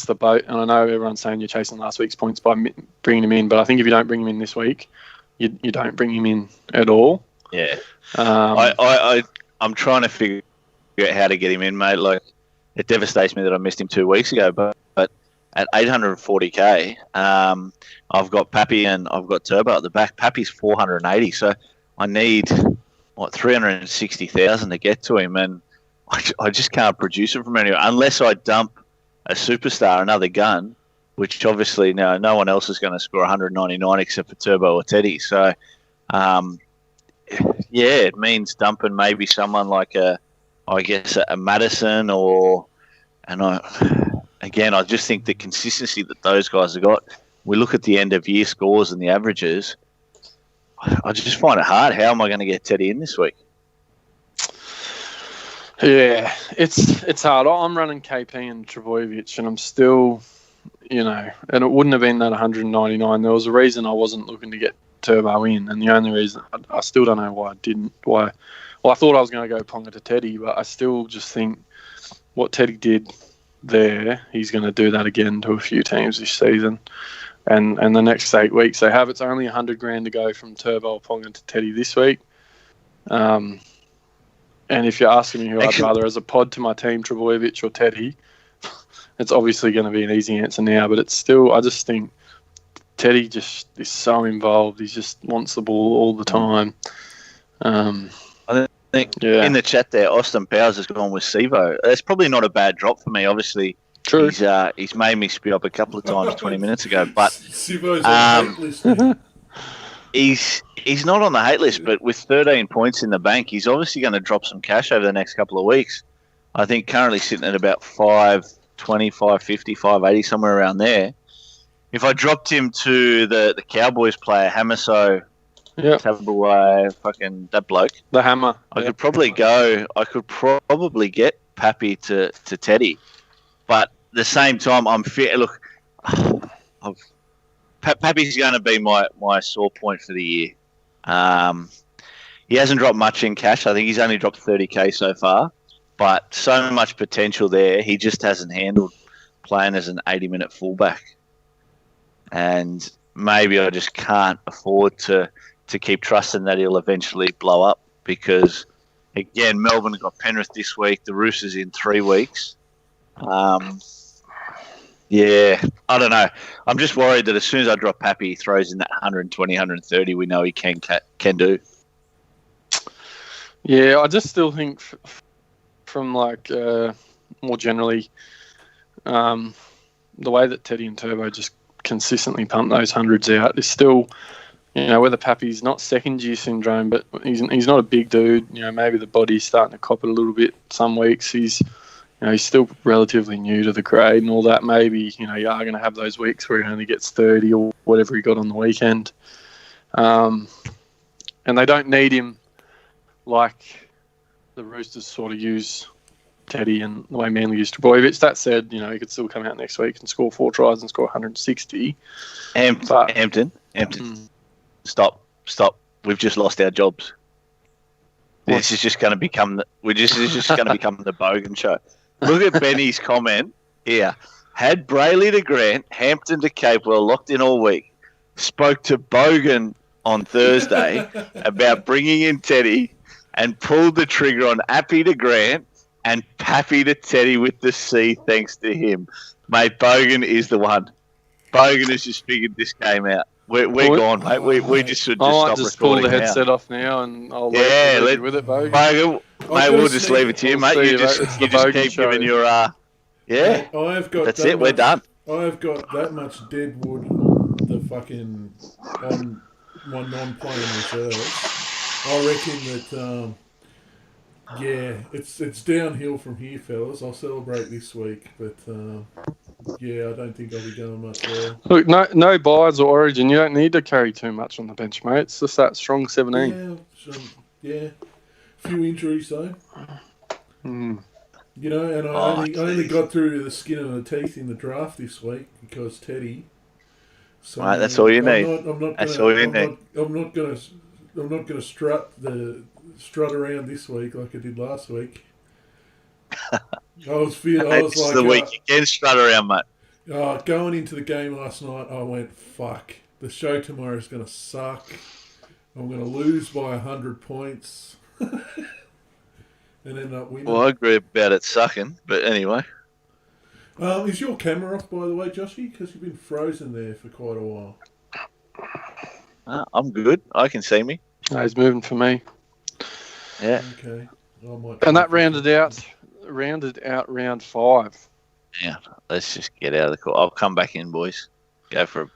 the boat. And I know everyone's saying you're chasing last week's points by bringing him in. But I think if you don't bring him in this week, you don't bring him in at all. Yeah. I'm trying to figure out how to get him in, mate. Like, it devastates me that I missed him 2 weeks ago, but at 840K, I've got Pappy and I've got Turbo at the back. Pappy's 480, so I need 360,000 to get to him, and I just can't produce it from anywhere unless I dump a superstar, another gun, which obviously no one else is going to score 199 except for Turbo or Teddy. So, it means dumping maybe someone like a Madison I just think the consistency that those guys have got. We look at the end of year scores and the averages. I just find it hard. How am I going to get Teddy in this week? Yeah, it's hard. I'm running KP and Trbojevic, and I'm still, and it wouldn't have been that 199. There was a reason I wasn't looking to get Turbo in, and the only reason I still don't know why I didn't. Well, I thought I was going to go Ponga to Teddy, but I still just think what Teddy did there, he's going to do that again to a few teams this season. And the next 8 weeks they have, it's only $100,000 to go from Turbo Ponga to Teddy this week. And if you're asking me who I'd rather as a pod to my team, Trbojevic or Teddy, it's obviously going to be an easy answer now, but it's still, I just think Teddy just is so involved. He just wants the ball all the time. I think in the chat there, Austin Powers has gone with Sivo. That's probably not a bad drop for me. Obviously, true. He's made me spit up a couple of times 20 minutes ago. But Sivo's on the hate list. He's not on the hate list, but with 13 points in the bank, he's obviously going to drop some cash over the next couple of weeks. I think currently sitting at about 520, 550, 580, somewhere around there. If I dropped him to the Cowboys player, Hamiso Yeah. Tabuai, fucking that bloke. The hammer. I could probably get Pappy to Teddy, but at the same time, I'm fair. Look, Pappy's going to be my sore point for the year. He hasn't dropped much in cash. I think he's only dropped 30K so far, but so much potential there. He just hasn't handled playing as an 80-minute fullback, and maybe I just can't afford to keep trusting that he'll eventually blow up because, again, Melbourne got Penrith this week. The Roosters in 3 weeks. Yeah, I don't know. I'm just worried that as soon as I drop Pappy, he throws in that 120, 130 we know he can do. Yeah, I just still think from like more generally the way that Teddy and Turbo just consistently pump those hundreds out is still, whether Pappy's not second year syndrome, but he's not a big dude. Maybe the body's starting to cop it a little bit some weeks. He's still relatively new to the grade and all that. Maybe, you are going to have those weeks where he only gets 30 or whatever he got on the weekend. And they don't need him like the Roosters sort of use Teddy and the way Manly used to Boyovich. That said, he could still come out next week and score 4 tries and score 160. Hampton, stop. We've just lost our jobs. This is just going to become the Bogan show. Look at Benny's comment here. Had Brayley to Grant, Hampton to Capewell locked in all week. Spoke to Bogan on Thursday about bringing in Teddy and pulled the trigger on Appy to Grant and Pappy to Teddy with the C thanks to him. Mate, Bogan is the one. Bogan has just figured this game out. We're gone, mate. We just should stop recording pull the headset off now and I'll leave you with it, Bogan. Bogan, mate, we'll just leave it to you, mate. You just keep giving your... yeah, that's it. We're done. I've got that much dead wood on my non-playing reserves. I reckon that, it's downhill from here, fellas. I'll celebrate this week, but... I don't think I'll be going much there. Look, no buys or origin. You don't need to carry too much on the bench, mate. It's just that strong 17. Yeah. A few injuries, though. Mm. And I only got through to the skin of the teeth in the draft this week because Teddy. So, right, that's all you need. I'm not going to strut around this week like I did last week. I was like, the week you can strut around, mate. Going into the game last night, I went, fuck. The show tomorrow is going to suck. I'm going to lose by 100 points. And end up winning. Well, I agree about it sucking, but anyway. Is your camera off, by the way, Joshy? Because you've been frozen there for quite a while. I'm good. I can see me. No, he's moving for me. Yeah. Okay. And that rounded out round 5. Yeah, let's just get out of the court. I'll come back in, boys. Go for it.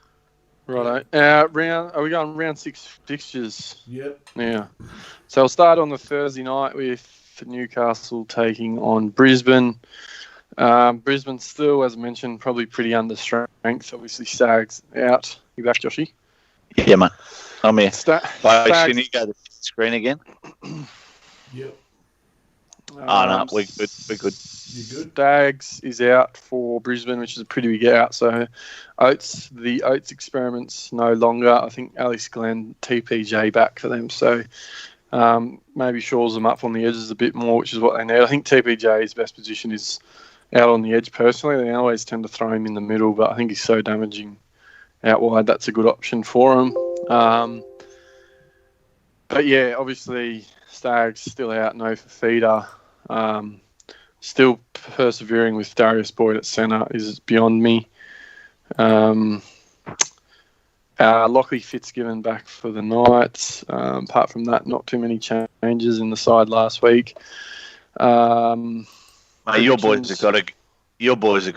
Righto. Are we going round 6 fixtures? Yep. Yeah. So we'll start on the Thursday night with Newcastle taking on Brisbane. Brisbane still, as I mentioned, probably pretty under strength. Obviously, Stags out. You back, Joshy? Yeah, mate. I'm here. Can you go to the screen again? Yep. No, we're good. We're good. You good? Stags is out for Brisbane, which is a pretty big out. So the Oates experiment's no longer. I think Alex Glenn, TPJ back for them. So maybe shores them up on the edges a bit more, which is what they need. I think TPJ's best position is out on the edge personally. They always tend to throw him in the middle, but I think he's so damaging out wide. That's a good option for him. But yeah, obviously Stags still out, no Fafita. Still persevering with Darius Boyd at centre is beyond me. Lockley Fitzgibbon back for the Knights. Apart from that, not too many changes in the side last week. Mate, your boys have got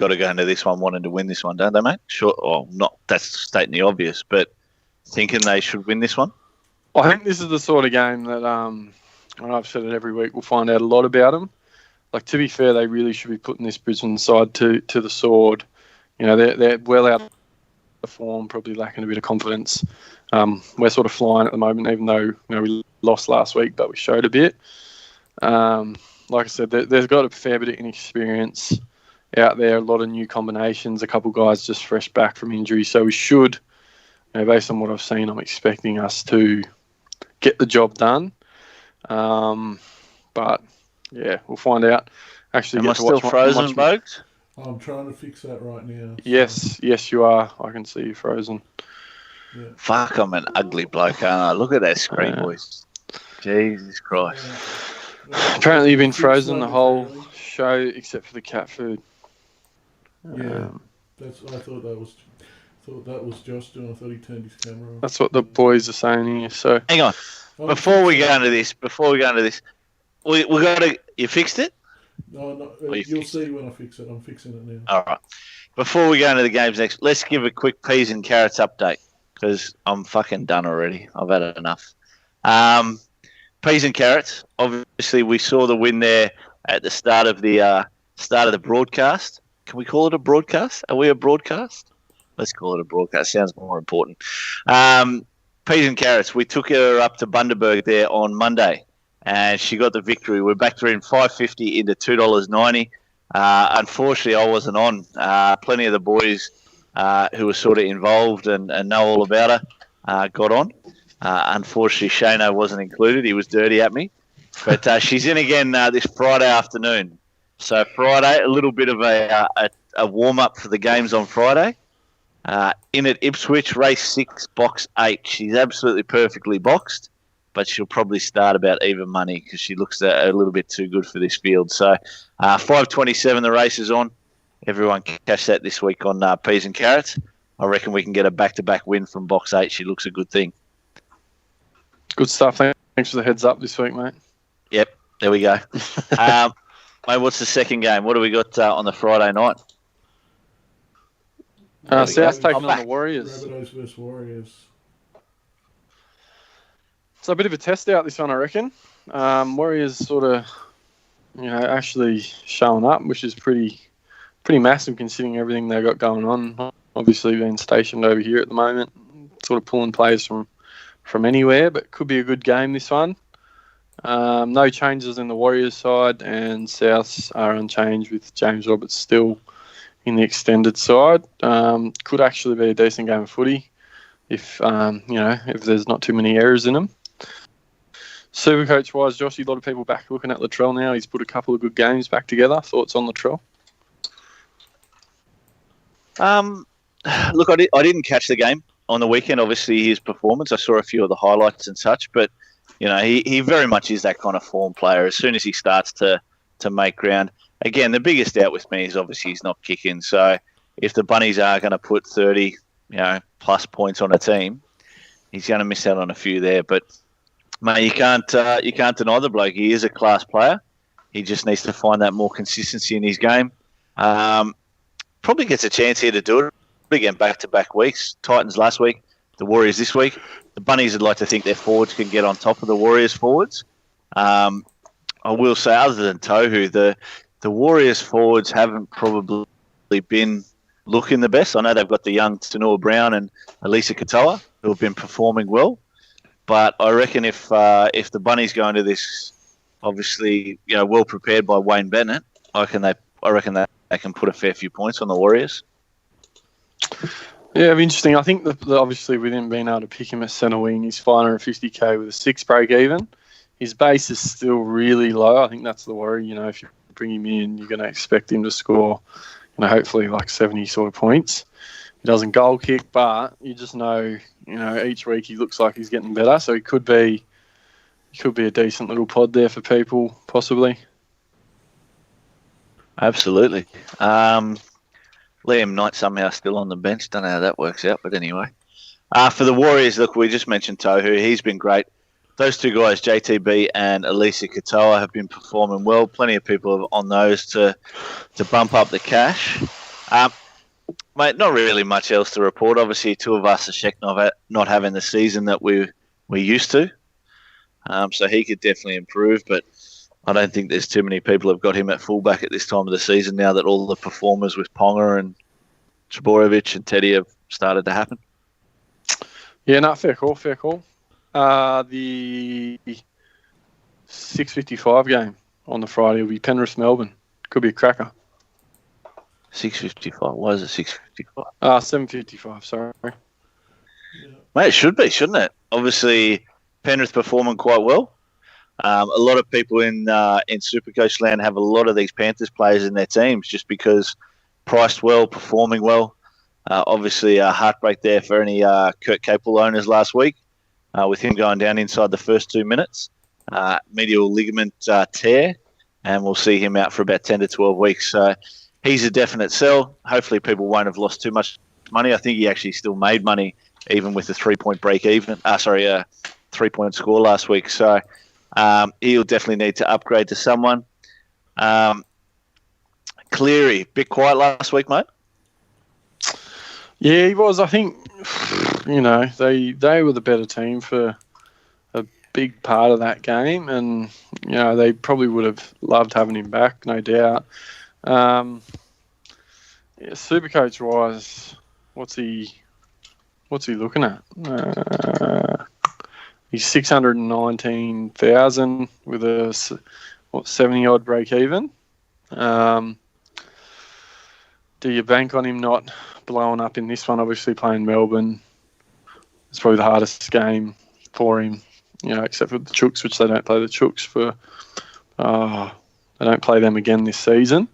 to go into this one wanting to win this one, don't they, mate? Sure. Well, not that's stating the obvious, but thinking they should win this one. I think this is the sort of game that, and I've said it every week, we'll find out a lot about them. Like, to be fair, they really should be putting this Brisbane side to the sword. They're well out of form, probably lacking a bit of confidence. We're sort of flying at the moment, even though we lost last week, but we showed a bit. Like I said, there's got a fair bit of inexperience out there, a lot of new combinations, a couple guys just fresh back from injury. So we should, based on what I've seen, I'm expecting us to get the job done. But, yeah, we'll find out. Actually, am I still frozen, folks? I'm trying to fix that right now. Yes, you are. I can see you frozen. Yeah. Fuck, I'm an ugly bloke, aren't I? Look at that screen, boys. Jesus Christ. Apparently you've been frozen the whole show except for the cat food. Yeah, I thought that was Josh doing. I thought he turned his camera off. That's what the boys are saying here. So hang on, before we go into this, we got to. You fixed it? No, you'll see when I fix it. I'm fixing it now. All right. Before we go into the games next, let's give a quick peas and carrots update because I'm fucking done already. I've had enough. Peas and carrots. Obviously, we saw the win there at the start of the broadcast. Can we call it a broadcast? Are we a broadcast? Let's call it a broadcast. Sounds more important. Peas and carrots. We took her up to Bundaberg there on Monday, and she got the victory. We backed her in $5.50 into $2.90. Unfortunately, I wasn't on. Plenty of the boys who were sort of involved and know all about her got on. Unfortunately, Shano wasn't included. He was dirty at me. But she's in again this Friday afternoon. So Friday, a little bit of a warm-up for the games on Friday. In at Ipswich, race 6, box 8. She's absolutely perfectly boxed, but she'll probably start about even money because she looks a little bit too good for this field. So $5.27 the race is on. Everyone can catch that this week on Peas and Carrots. I reckon we can get a back-to-back win from box 8. She looks a good thing. Good stuff. Thanks for the heads up this week, mate. Yep, there we go. Mate, what's the second game? What do we got on the Friday night? South's taking on the Warriors. Rabbitohs versus Warriors. So a bit of a test out this one, I reckon. Warriors sort of, actually showing up, which is pretty massive considering everything they got going on. Obviously being stationed over here at the moment, sort of pulling players from anywhere, but could be a good game this one. No changes in the Warriors side, and Souths are unchanged with James Roberts still in the extended side. Could actually be a decent game of footy if there's not too many errors in them. Supercoach wise, Josh, a lot of people back looking at Latrell now. He's put a couple of good games back together. Thoughts on Latrell? Look, I didn't catch the game on the weekend. Obviously, his performance, I saw a few of the highlights and such, but he very much is that kind of form player. As soon as he starts to make ground, again, the biggest doubt with me is obviously he's not kicking. So if the Bunnies are going to put 30, plus points on a team, he's going to miss out on a few there. But mate, you can't deny the bloke. He is a class player. He just needs to find that more consistency in his game. Probably gets a chance here to do it again, back-to-back weeks. Titans last week, the Warriors this week. The Bunnies would like to think their forwards can get on top of the Warriors forwards. I will say, other than Tohu, the Warriors forwards haven't probably been looking the best. I know they've got the young Tanua Brown and Elisa Katoa who have been performing well. But I reckon if the Bunnies go into this, obviously, well prepared by Wayne Bennett, I reckon they can put a fair few points on the Warriors. Yeah, it'd be interesting. I think that obviously with him being able to pick him at centre wing, he's $550K with a 6 break even. His base is still really low. I think that's the worry. If you bring him in, you're going to expect him to score, hopefully like 70 sort of points. He doesn't goal kick, but you just know, each week he looks like he's getting better. So he could be a decent little pod there for people, possibly. Absolutely. Liam Knight somehow still on the bench. Don't know how that works out, but anyway. For the Warriors, look, we just mentioned Tohu. He's been great. Those two guys, JTB and Elisa Katoa, have been performing well. Plenty of people on those to bump up the cash. Mate, not really much else to report. Obviously, two of us are Sheknov not having the season that we used to. So he could definitely improve, but I don't think there's too many people have got him at fullback at this time of the season now that all the performers with Ponga and Trbojevic and Teddy have started to happen. Yeah, no, fair call. The 6:55 game on the Friday will be Penrith-Melbourne. Could be a cracker. 6:55. Why is it 6:55? 7:55, sorry. Mate, it should be, shouldn't it? Obviously, Penrith performing quite well. A lot of people in Supercoach land have a lot of these Panthers players in their teams just because priced well, performing well. Obviously, a heartbreak there for any Kurt Capel owners last week with him going down inside the first 2 minutes. Medial ligament tear, and we'll see him out for about 10 to 12 weeks. So he's a definite sell. Hopefully people won't have lost too much money. I think he actually still made money even with the 3-point break even. 3-point score last week. So he'll definitely need to upgrade to someone. Cleary, bit quiet last week, mate. Yeah, he was. I think, they were the better team for a big part of that game, and they probably would have loved having him back, no doubt. Supercoach wise, what's he looking at? He's 619,000 with a 70 odd break even. Do you bank on him not blowing up in this one? Obviously playing Melbourne, it's probably the hardest game for him, except for the Chooks, which they don't play the Chooks for. They don't play them again this season.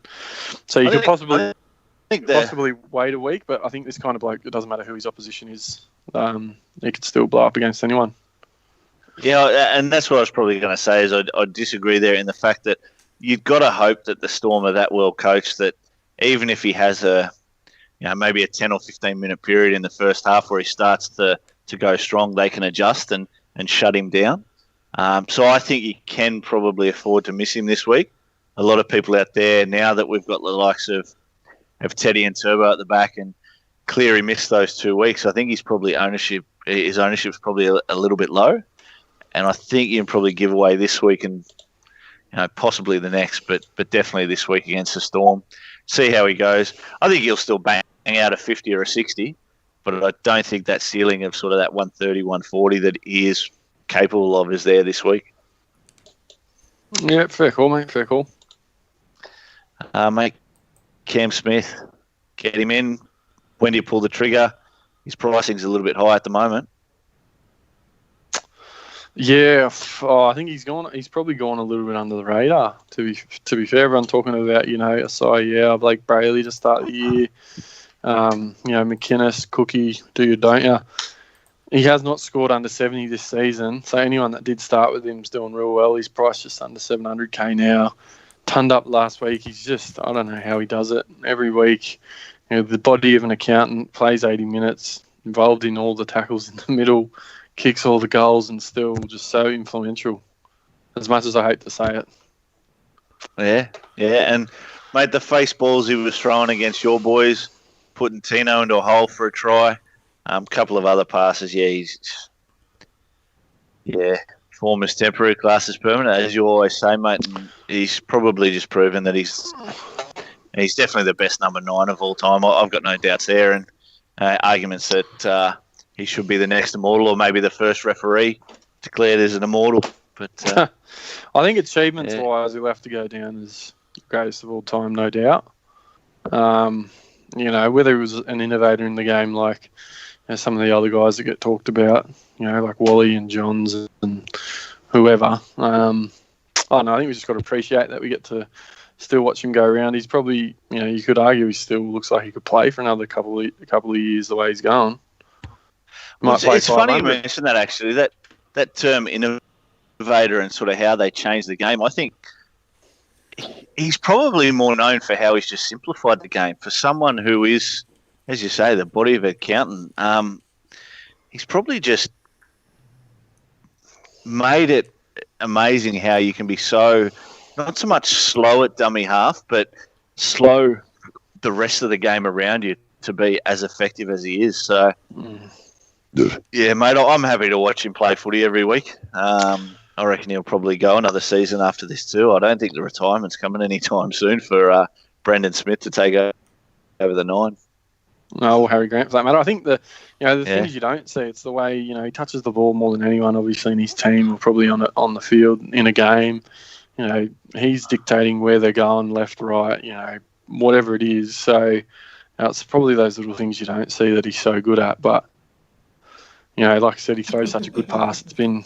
So you could possibly wait a week, but I think this kind of bloke, it doesn't matter who his opposition is. He could still blow up against anyone. Yeah, and that's what I was probably going to say is I disagree there in the fact that you've got to hope that the Storm are that well coached that even if he has maybe a 10 or 15 minute period in the first half where he starts to go strong, they can adjust and shut him down. So I think you can probably afford to miss him this week. A lot of people out there, now that we've got the likes of Teddy and Turbo at the back and Cleary missed those 2 weeks, I think his ownership is probably a little bit low. And I think you can probably give away this week and possibly the next, but definitely this week against the Storm. See how he goes. I think he'll still bang out a 50 or a 60, but I don't think that ceiling of sort of that 130, 140 that he is capable of is there this week. Yeah, fair call, mate. Fair call. Mate, Cam Smith, get him in. When do you pull the trigger? His pricing's a little bit high at the moment. Yeah, I think he's probably gone a little bit under the radar. To be fair, everyone talking about Blake Brayley to start the year. McInnes, Cookie, do you don't you? He has not scored under 70 this season, so anyone that did start with him is doing real well. He's priced just under 700k now. Turned up last week. He's just, I don't know how he does it every week. The body of an accountant, plays 80 minutes, involved in all the tackles in the middle, kicks all the goals, and still just so influential, as much as I hate to say it. Yeah. And, mate, the face balls he was throwing against your boys, putting Tino into a hole for a try, a couple of other passes, form is temporary, class is permanent, as you always say, mate. And he's probably just proven that he's definitely the best number 9 of all time. I've got no doubts there, and arguments that he should be the next immortal or maybe the first referee declared as an immortal. But I think achievements-wise, he'll have to go down as the greatest of all time, no doubt. Whether he was an innovator in the game like some of the other guys that get talked about, like Wally and Johns and whoever. I don't know. I think we just got to appreciate that we get to still watch him go around. He's probably, you could argue he still looks like he could play for another couple of years the way he's going. It's funny you mention that, actually, that term innovator and sort of how they changed the game. I think he's probably more known for how he's just simplified the game. For someone who is, as you say, the body of an accountant, he's probably just made it amazing how you can be so, not so much slow at dummy half, but slow the rest of the game around you to be as effective as he is. So, yeah, mate, I'm happy to watch him play footy every week. I reckon he'll probably go another season after this too. I don't think the retirement's coming anytime soon for Brendan Smith to take over the 9. or Harry Grant for that matter. I think the things you don't see, it's the way, he touches the ball more than anyone, obviously, in his team, or probably on the field in a game. He's dictating where they're going, left, right, whatever it is. So it's probably those little things you don't see that he's so good at. But, like I said, he throws such a good pass. It's been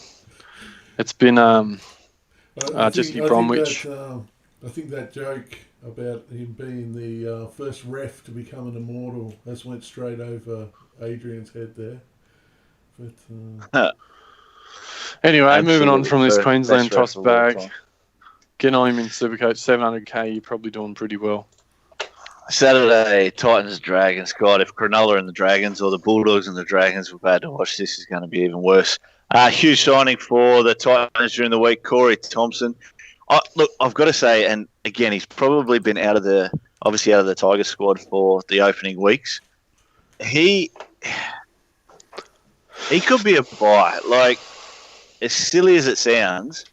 Jesse Bromwich. I think that joke about him being the first ref to become an immortal has went straight over Adrian's head there. But anyway, moving on from this Best Queensland toss ref of all bag, time. getting on him in Supercoach 700k, you're probably doing pretty well. Saturday, Titans Dragons. God, if Cronulla and the Dragons or the Bulldogs and the Dragons were bad to watch, this is going to be even worse. Huge signing for the Titans during the week, Corey Thompson. Look, I've got to say, and again, he's probably been out of the Tiger squad for the opening weeks. He could be a buy. Like, as silly as it sounds,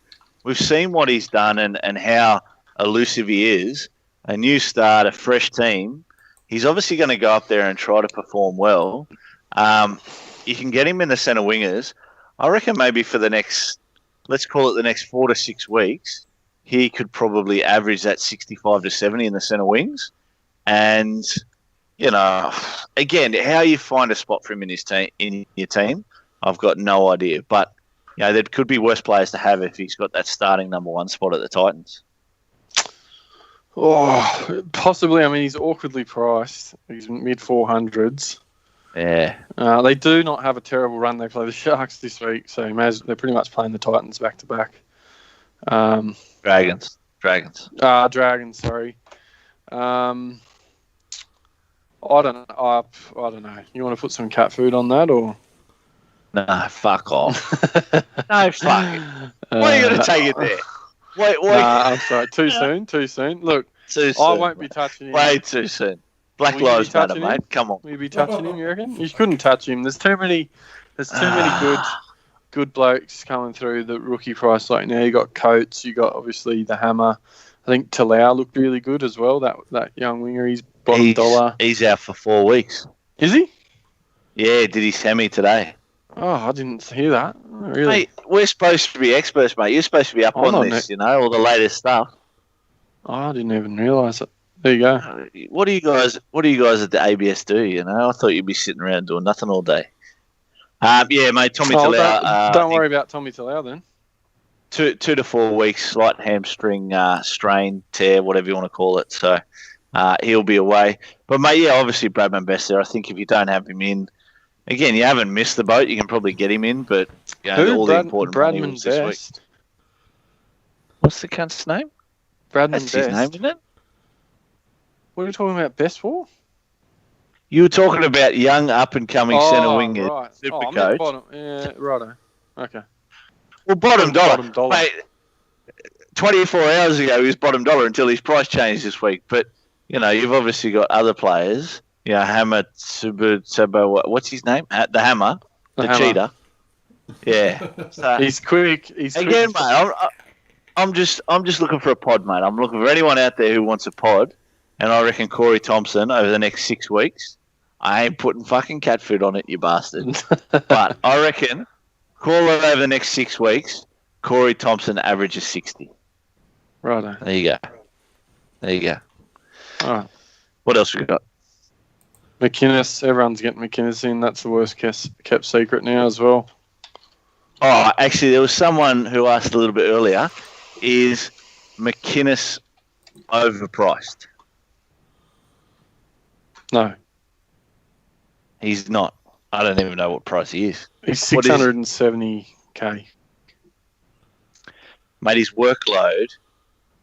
we've seen what he's done and how elusive he is. A new start, a fresh team. He's obviously going to go up there and try to perform well. You can get him in the centre wingers. I reckon maybe for the next, let's call it the next 4 to 6 weeks, he could probably average that 65 to 70 in the centre wings. And, again, how you find a spot for him in your team, I've got no idea. But, there could be worse players to have if he's got that starting number one spot at the Titans. Oh, possibly. I mean, he's awkwardly priced. He's mid-400s. Yeah. They do not have a terrible run. They play the Sharks this week, so they're pretty much playing the Titans back-to-back. Dragons. Dragons, sorry. I don't know. You want to put some cat food on that, or? No, fuck off. No, fuck it. Why are you going to take it there? Wait. I'm sorry. Too soon. Look, too soon, I won't be touching him. Way too soon. Black Lives Matter, mate. Come on. Will you be touching him, you reckon? You couldn't touch him. There's too many good blokes coming through the rookie price right now. You got Coates, you got obviously the Hammer. I think Talau looked really good as well. That young winger, he's bottom dollar. He's out for 4 weeks. Is he? Yeah, did his semi today. Oh, I didn't hear that. Oh, really? Mate, we're supposed to be experts, mate. You're supposed to be up on this, all the latest stuff. Oh, I didn't even realise it. There you go. What do you guys at the ABS do? I thought you'd be sitting around doing nothing all day. Yeah, mate. Tommy Talau. Don't worry about Tommy Talau then. 2 to 4 weeks, slight hamstring strain, tear, whatever you want to call it. So he'll be away. But mate, yeah, obviously Bradman Best there. I think if you don't have him in, again, you haven't missed the boat. You can probably get him in, but all the important money was this week. What's the cunt's name? Bradman That's Best. his name, isn't it? What are you talking about Best for? You were talking about young up-and-coming centre winger, right. Supercoach. Bottom. Yeah, righto. Okay. Well, bottom dollar. Bottom dollar. Mate, 24 hours ago, he was bottom dollar until his price changed this week. But, you've obviously got other players. Hammer, Sabo, what's his name? The Hammer, the Hammer. cheater. Yeah. So, he's quick. Again, mate, I'm just looking for a pod, mate. I'm looking for anyone out there who wants a pod. And I reckon Corey Thompson over the next 6 weeks, I ain't putting fucking cat food on it, you bastard. But I reckon, call it over the next 6 weeks, Corey Thompson averages 60. Righto. There you go. All right. What else we got? McInnes. Everyone's getting McInnes in. That's the worst kept secret now as well. Oh, actually, there was someone who asked a little bit earlier, is McInnes overpriced? No. He's not. I don't even know what price he is. He's 670k. Mate, his workload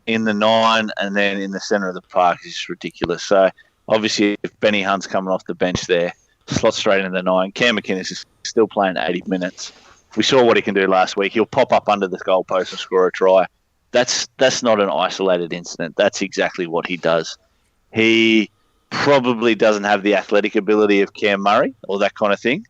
in the 9 and then in the centre of the park is just ridiculous. So, obviously, if Benny Hunt's coming off the bench there, slot straight in the 9. Cam McInnes is still playing 80 minutes. We saw what he can do last week. He'll pop up under the goalpost and score a try. That's not an isolated incident. That's exactly what he does. He probably doesn't have the athletic ability of Cam Murray or that kind of thing,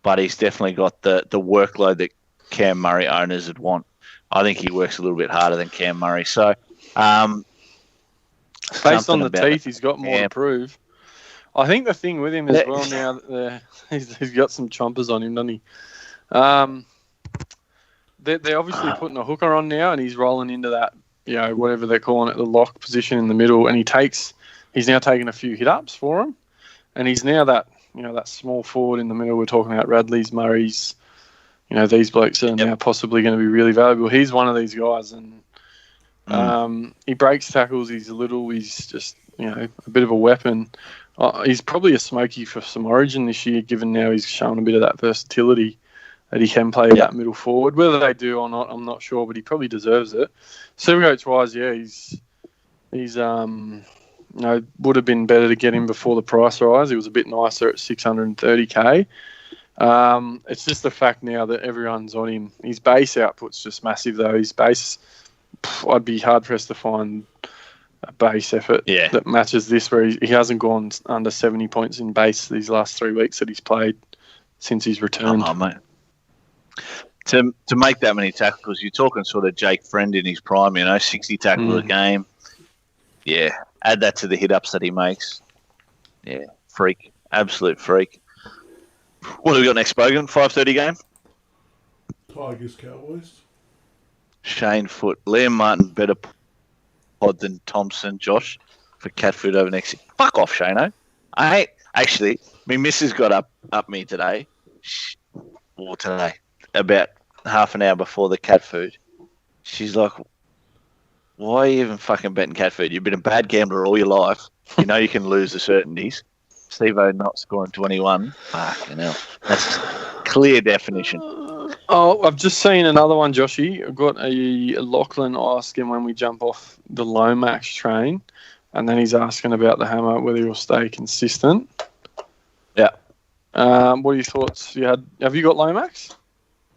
but he's definitely got the workload that Cam Murray owners would want. I think he works a little bit harder than Cam Murray. So, based on the teeth, he's got more to prove. I think the thing with him as well now, that he's got some chompers on him, doesn't he? They're obviously putting a hooker on now, and he's rolling into that, whatever they're calling it, the lock position in the middle, and he's now taking a few hit-ups for him, and he's now that, that small forward in the middle. We're talking about Radley's, Murray's, these blokes are now possibly going to be really valuable. He's one of these guys, and he breaks tackles. He's little. He's just, a bit of a weapon. He's probably a smoky for some Origin this year, given now he's shown a bit of that versatility that he can play that middle forward. Whether they do or not, I'm not sure, but he probably deserves it. Supercoach wise, he's would have been better to get him before the price rise. He was a bit nicer at 630k. It's just the fact now that everyone's on him. His base output's just massive, though. His base, I'd be hard pressed to find a base effort that matches this, where he hasn't gone under 70 points in base these last 3 weeks that he's played since he's returned. Oh, mate. To make that many tackles, you're talking sort of Jake Friend in his prime, 60 tackles a game. Yeah, add that to the hit-ups that he makes. Yeah, freak. Absolute freak. What have we got next, Bogan? 5:30 game? Tigers, Cowboys. Shane Foote. Liam Martin, better pod than Thompson, Josh, for cat food over next year. Fuck off, Shano. Actually, my missus got up me today, about half an hour before the cat food. She's like, why are you even fucking betting cat food? You've been a bad gambler all your life. You know you can lose the certainties. Steve-O not scoring 21. Fucking hell. That's clear definition. Oh, I've just seen another one, Joshy. I've got a Lachlan asking when we jump off the Lomax train, and then he's asking about the hammer, whether he'll stay consistent. Yeah. What are your thoughts? Have you got Lomax?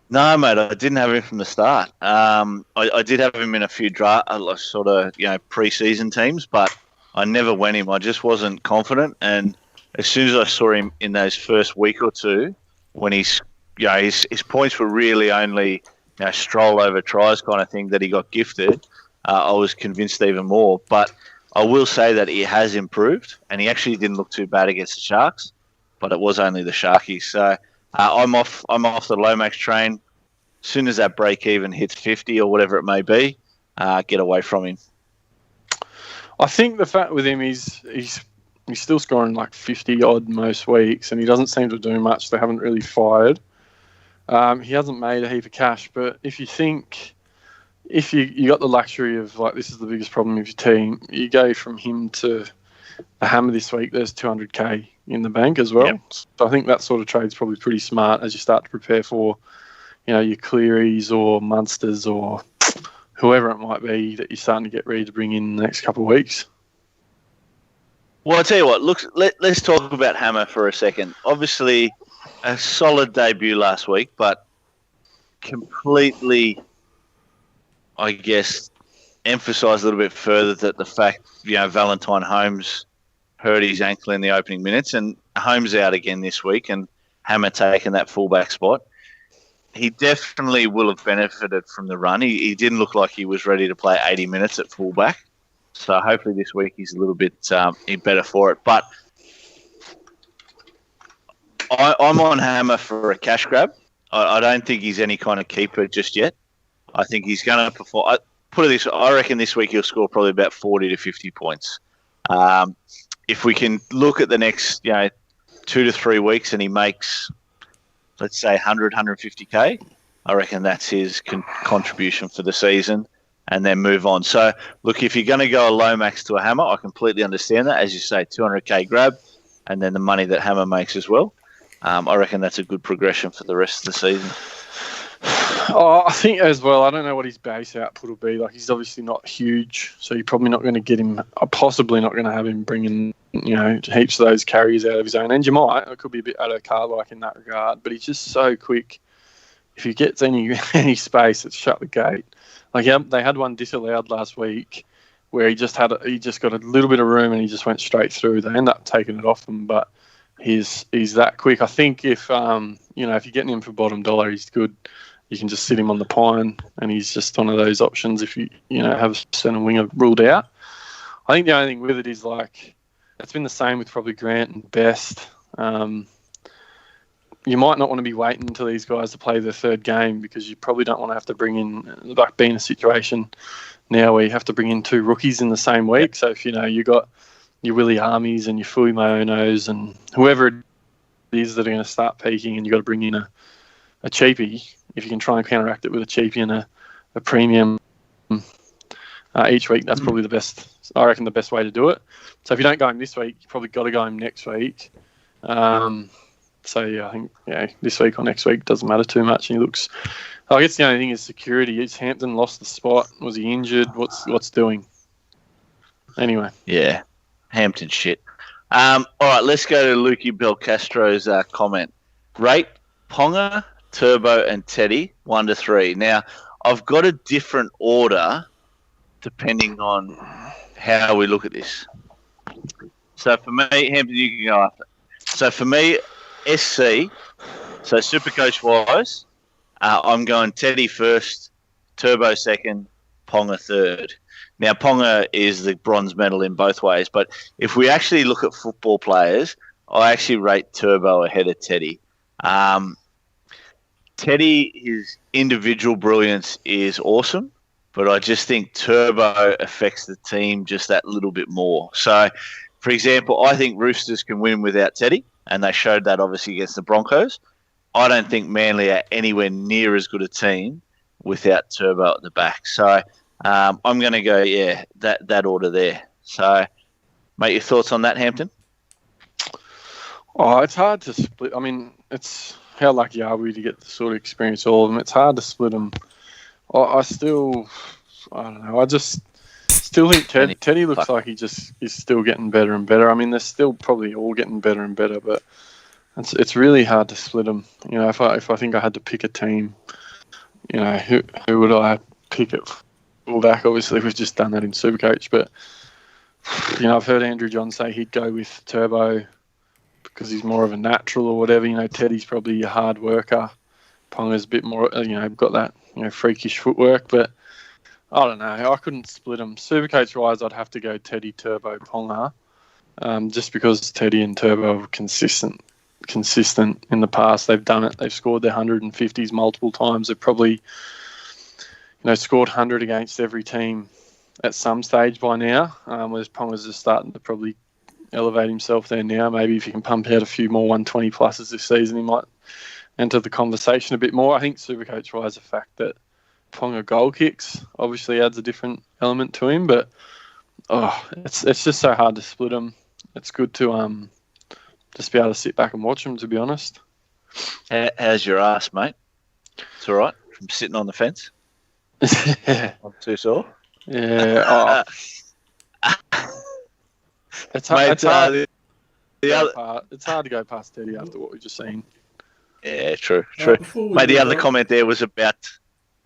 No, mate, I didn't have him from the start. I did have him in a few sort of pre-season teams, but I never went him. I just wasn't confident, and as soon as I saw him in those first week or two, when his points were really only stroll over tries kind of thing that he got gifted, I was convinced even more. But I will say that he has improved, and he actually didn't look too bad against the Sharks, but it was only the Sharkies. So I'm off the Lomax train. As soon as that break even hits 50 or whatever it may be, get away from him. I think the fact with him is he's still scoring like 50 odd most weeks, and he doesn't seem to do much. They haven't really fired. He hasn't made a heap of cash, but if you got the luxury of this is the biggest problem with your team, you go from him to a hammer this week, there's 200k in the bank as well. Yep. So I think that sort of trade's probably pretty smart as you start to prepare for, your Clearys or Munsters or whoever it might be that you're starting to get ready to bring in the next couple of weeks. Well, I'll tell you what, let's talk about hammer for a second. Obviously, a solid debut last week, but completely, I guess, emphasise a little bit further that the fact, Valentine Holmes hurt his ankle in the opening minutes, and Holmes out again this week, and Hammer taking that fullback spot. He definitely will have benefited from the run. He didn't look like he was ready to play 80 minutes at fullback, so hopefully this week he's a little bit better for it. But I'm on Hammer for a cash grab. I don't think he's any kind of keeper just yet. I think he's going to perform. Put it this way, I reckon this week he'll score probably about 40 to 50 points. If we can look at the next 2 to 3 weeks and he makes, let's say, 100, 150k, I reckon that's his contribution for the season, and then move on. So, look, if you're going to go a Lomax to a Hammer, I completely understand that. As you say, 200k grab, and then the money that Hammer makes as well. I reckon that's a good progression for the rest of the season. Oh, I think as well, I don't know what his base output will be. He's obviously not huge, so you're probably not going to get him, possibly not going to have him bringing, heaps of those carries out of his own end. You might. It could be a bit out of car-like in that regard, but he's just so quick. If he gets any space, it's shut the gate. They had one disallowed last week where he just got a little bit of room and he just went straight through. They ended up taking it off him, but he's that quick. I think if you're getting him for bottom dollar, he's good. You can just sit him on the pine, and he's just one of those options if you have centre winger ruled out. I think the only thing with it is it's been the same with probably Grant and Best. You might not want to be waiting until these guys to play their third game because you probably don't want to have to bring in, like being a situation now where you have to bring in 2 rookies in the same week. So if you got your Willie Armies and your Fui Maonos and whoever it is that are going to start peaking, and you've got to bring in a cheapie, if you can try and counteract it with a cheapie and a premium each week, that's probably the best way to do it. So if you don't go him this week, you probably got to go him next week. So yeah, I think this week or next week doesn't matter too much. And he looks. I guess the only thing is security. Is Hampton lost the spot? Was he injured? What's doing? Anyway. Yeah, Hampton shit. All right, let's go to Lukey Belcastro's comment. Rate Ponga, Turbo, and Teddy 1 to 3. Now I've got a different order depending on how we look at this. So for me, Hampton, you can go after. So for me, SC, so Supercoach wise, I'm going Teddy first, Turbo second, Ponga third. Now, Ponga is the bronze medal in both ways, but if we actually look at football players, I actually rate Turbo ahead of Teddy. Teddy, his individual brilliance is awesome, but I just think Turbo affects the team just that little bit more. So, for example, I think Roosters can win without Teddy, and they showed that obviously against the Broncos. I don't think Manly are anywhere near as good a team without Turbo at the back. So I'm going to go, that order there. So, mate, your thoughts on that, Hampton? Oh, it's hard to split. I mean, it's how lucky are we to get to sort of experience all of them. It's hard to split them. I don't know. I just still think Teddy looks like he just is still getting better and better. I mean, they're still probably all getting better and better, but it's really hard to split them. If I think I had to pick a team, who would I pick at fullback? Obviously, we've just done that in Supercoach, but I've heard Andrew John say he'd go with Turbo because he's more of a natural or whatever. Teddy's probably a hard worker. Ponga's a bit more, got that freakish footwork, but I don't know. I couldn't split them. Supercoach-wise, I'd have to go Teddy, Turbo, Ponga, just because Teddy and Turbo are consistent in the past. They've done it. They've scored their 150s multiple times. They've probably, scored 100 against every team at some stage by now, whereas Ponga's just starting to probably elevate himself there now. Maybe if he can pump out a few more 120 pluses this season, he might enter the conversation a bit more. I think Supercoach-wise, the fact that Ponga goal kicks obviously adds a different element to him, but it's just so hard to split them. It's good to just be able to sit back and watch them, to be honest. How's your ass, mate? It's all right from sitting on the fence. I'm too sore. Yeah. It's hard. Mate, it's hard to go past Teddy after what we've just seen. Yeah, true. Mate, the other comment there was about.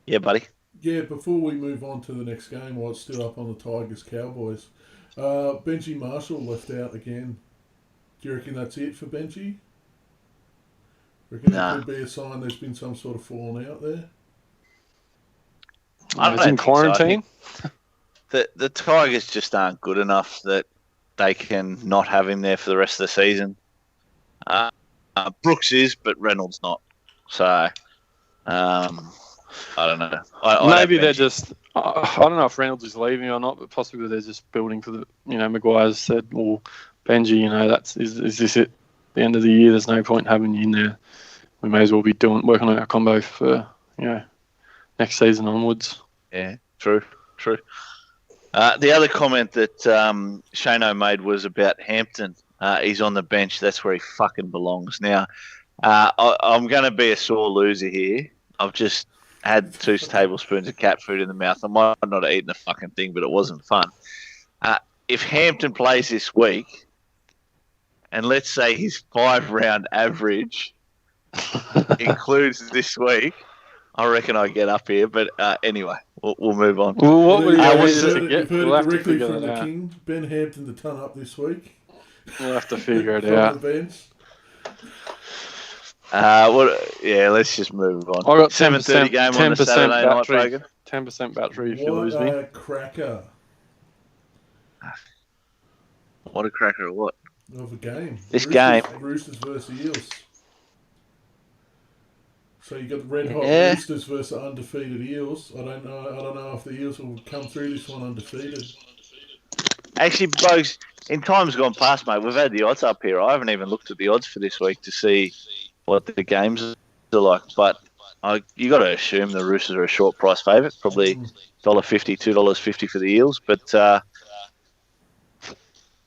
Yeah, buddy. Yeah, before we move on to the next game, while it's still up on the Tigers-Cowboys, Benji Marshall left out again. Do you reckon that's it for Benji? Reckon it could be a sign there's been some sort of falling out there? I don't in quarantine. So. The Tigers just aren't good enough that they can not have him there for the rest of the season. Brooks is, but Reynolds not. So, I don't know. Maybe they're just. I don't know if Reynolds is leaving or not, but possibly they're just building for the. Maguire's said, "Well, Benji, is this it? The end of the year, there's no point having you in there. We may as well be working on our combo for next season onwards." Yeah, true. The other comment that Shano made was about Hampton. He's on the bench. That's where he fucking belongs. Now, I'm going to be a sore loser here. I've just had 2 tablespoons of cat food in the mouth. I might not have eaten the fucking thing, but it wasn't fun. If Hampton plays this week, and let's say his 5-round average includes this week, I reckon I get up here. But anyway, we'll move on. Well, what would you've heard it directly from the King, Ben Hampton, to turn up this week. We'll have to figure it out. The bench. Let's just move on. I got 7:30 game on the Saturday night, Fagan. 10% battery if you lose me. What a cracker. What a cracker or what? Of a game. This game. Roosters versus Eels. So you got the red hot Yeah. Roosters versus undefeated Eels. I don't know if the Eels will come through this one undefeated. Actually, blokes, in times gone past, mate, we've had the odds up here. I haven't even looked at the odds for this week to see what the games are like. But you got to assume the Roosters are a short price favourite, probably $1.50, $2.50 for the Eels. But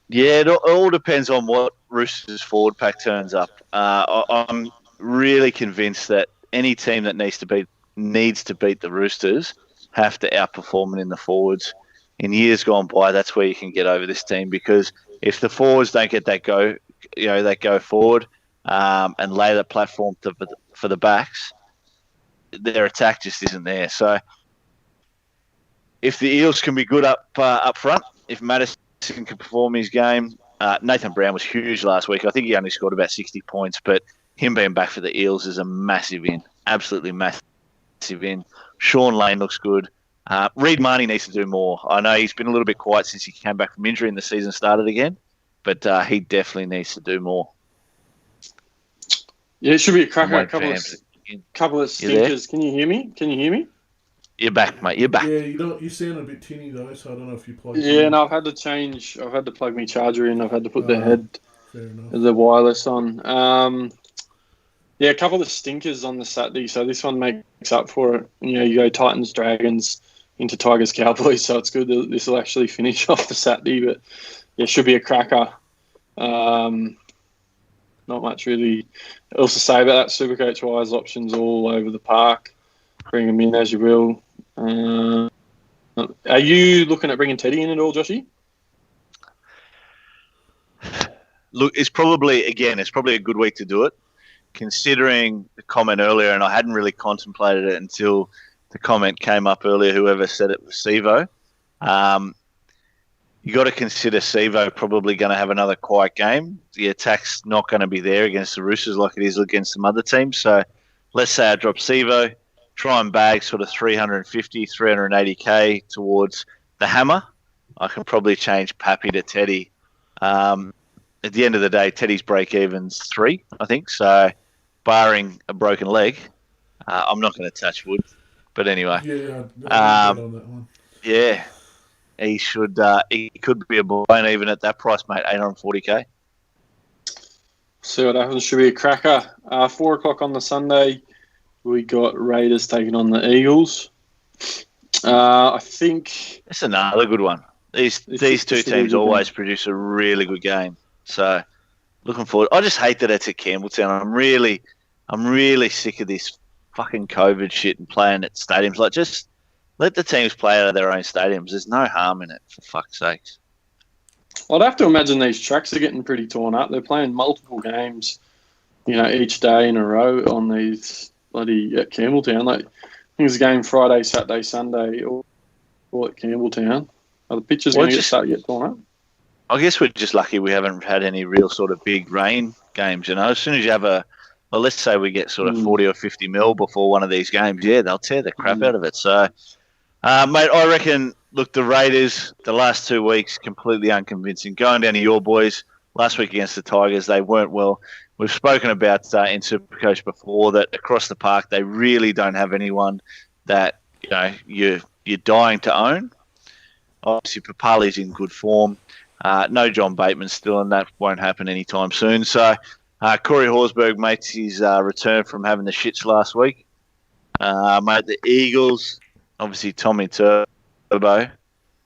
yeah, it all depends on what Roosters forward pack turns up. I'm really convinced that any team that needs to beat the Roosters have to outperform it in the forwards. In years gone by, that's where you can get over this team, because if the forwards don't get that go forward and lay the platform for the backs, their attack just isn't there. So if the Eels can be good up front, if Madison can perform his game, Nathan Brown was huge last week. I think he only scored about 60 points, but him being back for the Eels is a massive in, absolutely massive in. Sean Lane looks good. Reid Marnie needs to do more. I know he's been a little bit quiet since he came back from injury and the season started again, but he definitely needs to do more. Yeah, it should be a cracker. A couple of stinkers. Can you hear me? You're back, mate. You're back. Yeah, you sound a bit tinny though, so I don't know if you plugged. Yeah, no, I've had to plug my charger in. I've had to put the wireless on. Yeah, a couple of stinkers on the Saturday, so this one makes up for it. You go Titans, Dragons into Tigers, Cowboys, so it's good that this will actually finish off the Saturday. But yeah, should be a cracker. Not much really else to say about that. Supercoach wise options all over the park. Bring them in as you will. Are you looking at bringing Teddy in at all, Joshy? Look, it's probably a good week to do it, considering the comment earlier, and I hadn't really contemplated it until the comment came up earlier, whoever said it was Sevo. You got to consider Sevo probably going to have another quiet game. The attack's not going to be there against the Roosters like it is against some other teams. So let's say I drop Sevo, try and bag sort of 350, 380K towards the hammer. I can probably change Pappy to Teddy. At the end of the day, Teddy's break-even's 3, I think. So barring a broken leg, I'm not going to touch wood. But anyway. Yeah, on that one. Yeah. He should. He could be a blown even at that price, mate. 840K. See what happens. Should be a cracker. 4 o'clock on the Sunday, we got Raiders taking on the Eagles. I think it's another good one. These two teams always produce a really good game. So looking forward. I just hate that it's at Campbelltown. I'm really sick of this fucking COVID shit and playing at stadiums. Like, just let the teams play out of their own stadiums. There's no harm in it, for fuck's sakes. I'd have to imagine these tracks are getting pretty torn up. They're playing multiple games, each day in a row on these bloody at Campbelltown. Like, I think there's a game Friday, Saturday, Sunday, all at Campbelltown. Are the pitches going to start to get torn up? I guess we're just lucky we haven't had any real sort of big rain games. As soon as you have let's say we get sort of 40 or 50 mil before one of these games, yeah, they'll tear the crap out of it. So, mate, I reckon, look, the Raiders, the last 2 weeks, completely unconvincing. Going down to your boys, last week against the Tigers, they weren't well. We've spoken about in Supercoach before that across the park, they really don't have anyone that, you're dying to own. Obviously, Papali's in good form. No John Bateman still, and that won't happen anytime soon. So, Corey Horsburgh makes his return from having the shits last week. Mate, the Eagles, obviously Tommy Turbo.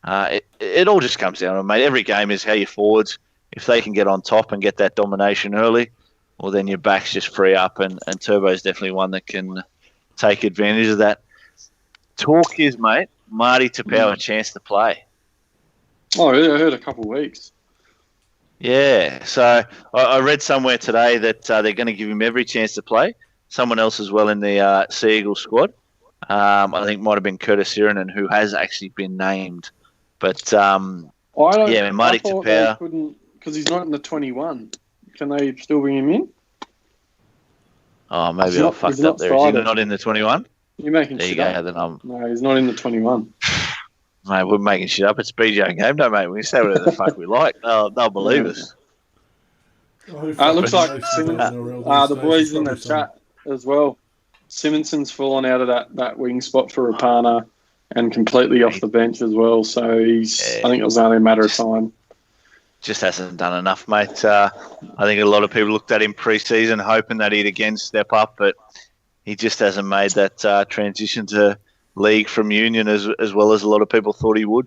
It all just comes down to it, mate. Every game is how your forwards, if they can get on top and get that domination early, well, then your backs just free up, and Turbo's definitely one that can take advantage of that. Talk is, mate, Marty Tapau a chance to play. Oh, yeah, I heard a couple of weeks. Yeah, so I read somewhere today that they're going to give him every chance to play. Someone else as well in the Sea Eagles squad. I think it might have been Curtis Sirenen, who has actually been named. But, Marty Tapau. Because he's not in the 21. Can they still bring him in? Oh, maybe I fucked up there. Is he not in the 21? You're making there shit you up. go. Then No, he's not in the 21. Mate, we're making shit up. It's BJ game day, mate. We can say whatever the fuck we like. They'll believe us. Oh, It looks like the the boys in the chat as well. Simonson's fallen out of that wing spot for Rapana and completely off the bench as well. So I think it was only a matter of time. Just hasn't done enough, mate. I think a lot of people looked at him pre-season hoping that he'd again step up, but he just hasn't made that transition to league from union as well as a lot of people thought he would.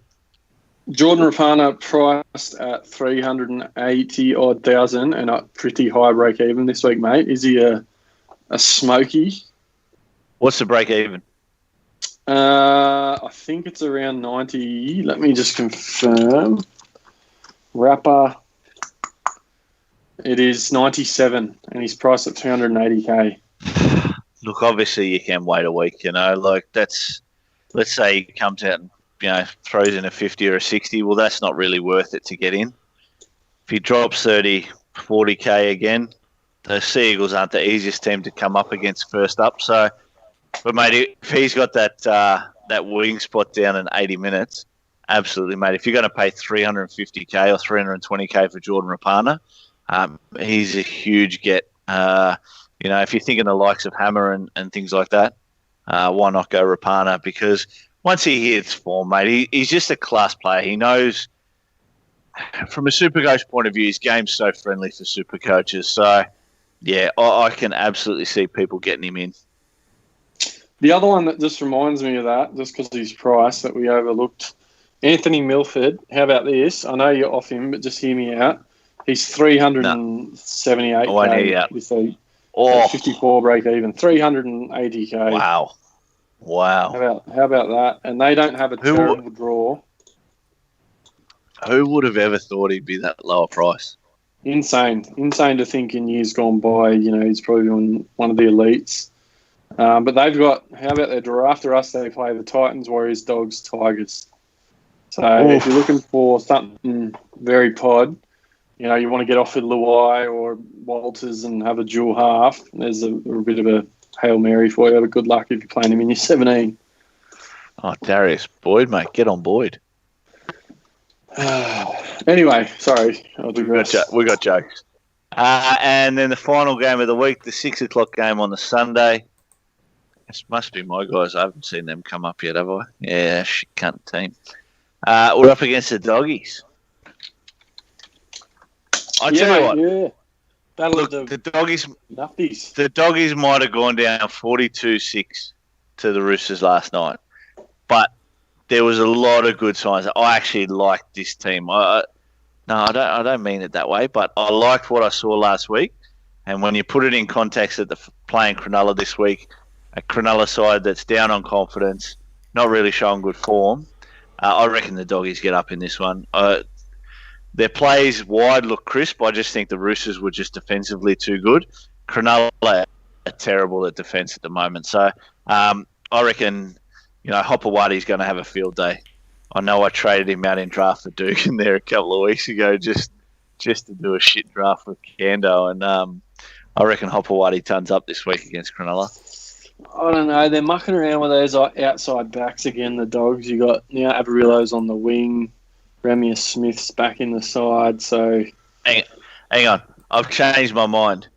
Jordan Rapana priced at 380,000 and a pretty high break even this week, mate. Is he a smoky? What's the break even? I think it's around 90. Let me just confirm. Rapper. It is 97 and he's priced at 280k. Look, obviously you can wait a week, like let's say he comes out and, throws in a 50 or a 60. Well, that's not really worth it to get in. If he drops 30, 40k again, the Sea Eagles aren't the easiest team to come up against first up. So, but mate, if he's got that wing spot down in 80 minutes, absolutely, mate. If you're going to pay 350k or 320k for Jordan Rapana, he's a huge get. If you're thinking the likes of Hammer and things like that, why not go Rapana? Because once he hits form, mate, he's just a class player. He knows, from a Supercoach point of view, his game's so friendly for Supercoaches. So, yeah, I can absolutely see people getting him in. The other one that just reminds me of that, just because of his price that we overlooked, Anthony Milford. How about this? I know you're off him, but just hear me out. He's 378k this week. 54 break even, 380k. Wow. How about that? And they don't have a terrible draw. Who would have ever thought he'd be that lower price? Insane to think in years gone by. He's probably on one of the elites. But they've got. How about their draw? After us, they play the Titans, Warriors, Dogs, Tigers. So if you're looking for something very pod, you want to get off with Luai or Walters and have a dual half, there's a bit of a Hail Mary for you. But good luck if you're playing him in your 17. Oh, Darius Boyd, mate, get on Boyd. Anyway, sorry. I'll digress. We got jokes. And then the final game of the week, the 6 o'clock game on the Sunday. This must be my guys. I haven't seen them come up yet, have I? Yeah, shit cunt team. We're up against the Doggies. I tell you what. Yeah. Look, the Doggies. Nuffies. The Doggies might have gone down 42-6 to the Roosters last night, but there was a lot of good signs. I actually liked this team. I don't mean it that way, but I liked what I saw last week. And when you put it in context that they're playing Cronulla this week, a Cronulla side that's down on confidence, not really showing good form, I reckon the Doggies get up in this one. Their plays wide look crisp. I just think the Roosters were just defensively too good. Cronulla are terrible at defence at the moment. So I reckon, Hopewadi's going to have a field day. I know I traded him out in draft for Duke in there a couple of weeks ago just to do a shit draft with Kando. And I reckon Hopewadi turns up this week against Cronulla. I don't know. They're mucking around with those outside backs again, the Dogs. You got Averillo's on the wing. Ramir Smith's back in the side, so... Hang on. I've changed my mind.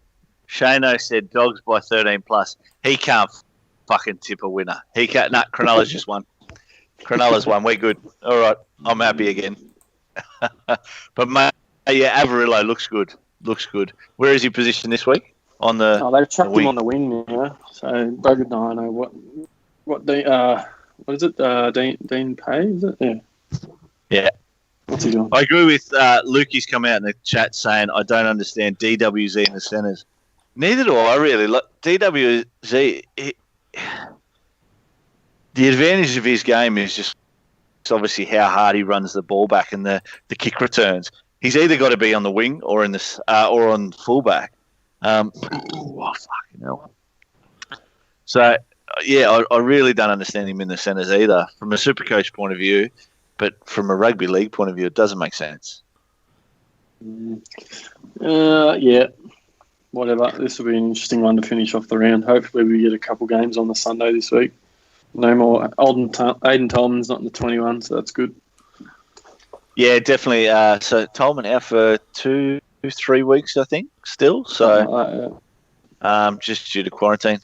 Shano said Dogs by 13 plus. He can't fucking tip a winner. He can't... Nah, Cronulla's just won. Cronulla's won. We're good. All right. I'm happy again. But, mate, yeah, Averillo looks good. Where is he positioned this week? On the... Oh, they've chucked him on the wing now. So, Bugger, I know what is it? Dean Pay, is it? Yeah. Yeah. What's he doing? I agree with Lukey's come out in the chat saying, I don't understand DWZ in the centres. Neither do I really. Look, DWZ, the advantage of his game is just obviously how hard he runs the ball back and the kick returns. He's either got to be on the wing or in this or on fullback. Fucking hell. So, yeah, I really don't understand him in the centres either. From a Supercoach point of view, but from a rugby league point of view, it doesn't make sense. Yeah, whatever. This will be an interesting one to finish off the round. Hopefully we get a couple games on the Sunday this week. No more. Aiden Tolman's not in the 21, so that's good. Yeah, definitely. So Tolman out for 2-3 weeks, I think, still. So just due to quarantine.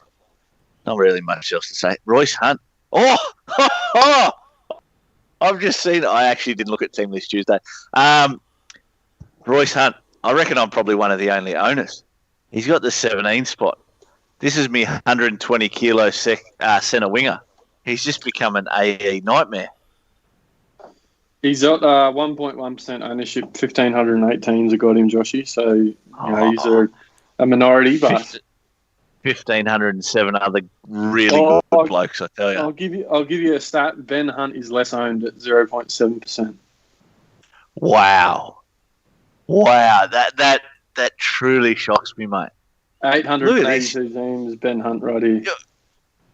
Not really much else to say. Royce Hunt. Oh! I've just seen. I actually didn't look at team list Tuesday. Royce Hunt. I reckon I'm probably one of the only owners. He's got the 17 spot. This is me 120 kilo centre winger. He's just become an AE nightmare. He's got 1.1% ownership. 1,508 teams have got him, Joshy. So he's a minority, but 1,507 other really good blokes. I tell you. I'll give you a stat. Ben Hunt is less owned at 0.7%. Wow. That truly shocks me, mate. 882 teams. Ben Hunt right here.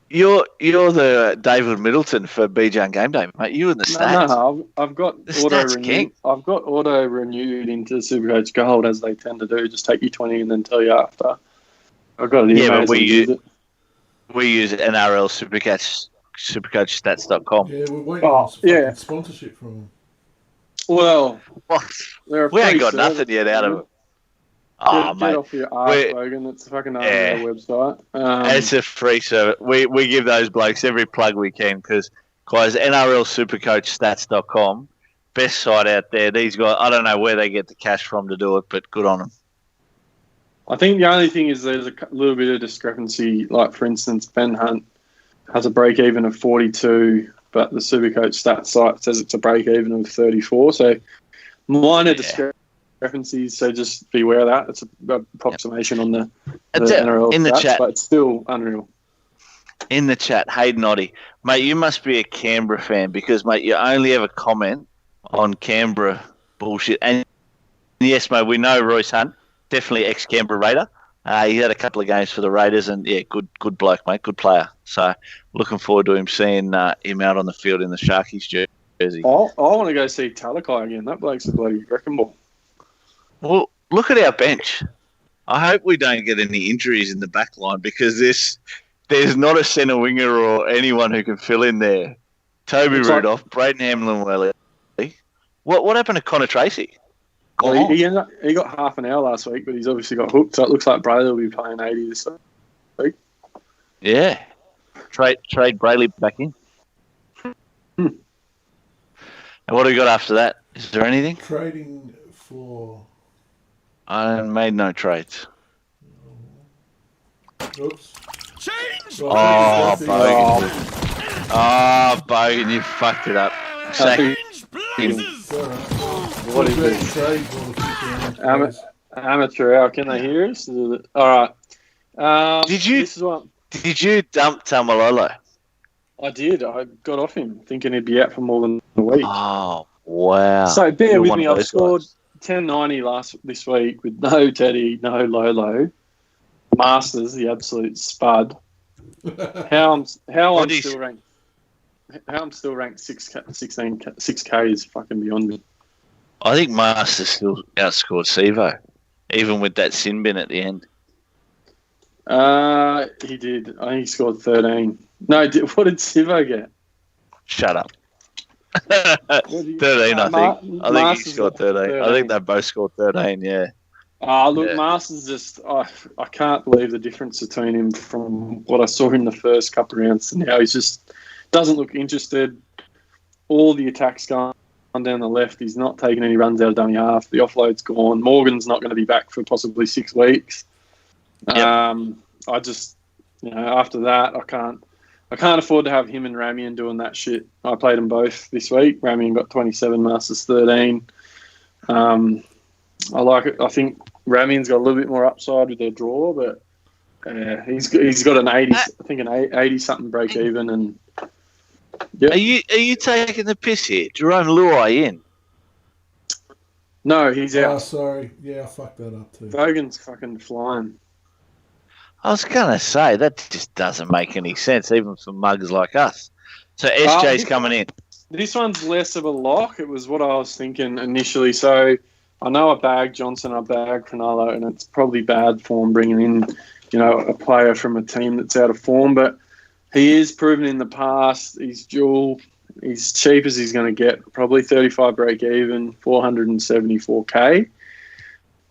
You're the David Middleton for BJ on Game Day, mate. You and the stats. No, I've got auto renewed. I've got auto renewed into Supercoach Gold as they tend to do. Just take you 20 and then tell you after. I've got it. Yeah, but we use NRL Supercoachstats.com. Yeah, we're waiting on sponsorship from them. Well, we ain't got nothing yet out of it. Get off your arse, Logan. It's a fucking website. It's a free service. We give those blokes every plug we can because, guys, NRLSupercoachStats.com, best site out there. These guys, I don't know where they get the cash from to do it, but good on them. I think the only thing is there's a little bit of discrepancy. Like, for instance, Ben Hunt has a break-even of 42, but the Supercoach Stats site says it's a break-even of 34. So minor discrepancies, so just beware of that. It's an approximation on the NRL in the stats, chat, but it's still unreal. In the chat, Hayden Oddie, mate, you must be a Canberra fan because, mate, you only ever comment on Canberra bullshit. And yes, mate, we know Royce Hunt, definitely ex-Canberra Raider. He had a couple of games for the Raiders, and good bloke, mate, good player. So looking forward to him seeing him out on the field in the Sharkies jersey. I want to go see Talakai again. That bloke's a bloody wrecking ball. Well, look at our bench. I hope we don't get any injuries in the back line because there's not a centre winger or anyone who can fill in there. Toby Rudolph, Braden Hamlin-Welly. What happened to Connor Tracy? Well, he got half an hour last week, but he's obviously got hooked, so it looks like Brayley will be playing 80 this week. Yeah. Trade Brayley back in. And what do we got after that? Is there anything? Trading for... I made no trades. Oops. Change! Bogan. Oh, Bogan, you fucked it up. What is it? Amateur hour. Can they hear us? All right. Did you dump Tamalolo? I did. I got off him thinking he'd be out for more than a week. Oh, wow. So bear with me. I've scored 1090 this week with no Teddy, no Lolo. Masters, the absolute spud. How I'm still ranked 6K is fucking beyond me. I think Masters still outscored Sivo, even with that sin bin at the end. He did. I think he scored 13. No, what did Sivo get? Shut up. 13, I think. I think he scored 13. I think they both scored 13, yeah. Look, Masters just... I can't believe the difference between him from what I saw in the first couple of rounds to now. He just doesn't look interested. All the attacks going down the left. He's not taking any runs out of dummy half. The offload's gone. Morgan's not going to be back for possibly 6 weeks. Yep. I just, after that, I can't afford to have him and Ramian doing that shit. I played them both this week. Ramian got 27, Masters 13. I like it. I think Ramian's got a little bit more upside with their draw, but he's got an 80, I think an 80 something break even. And yep. Are you taking the piss here? Jerome Luai in? No, he's out. Oh, sorry. Yeah, I fucked that up too. Bogan's fucking flying. I was going to say, that just doesn't make any sense, even for muggers like us. So SJ's coming in. This one's less of a lock. It was what I was thinking initially. So I know I bagged Johnson, I bagged Cronulla, and it's probably bad form bringing in, a player from a team that's out of form. But He is proven in the past. He's dual. He's cheap as he's going to get. Probably 35 break even, 474K.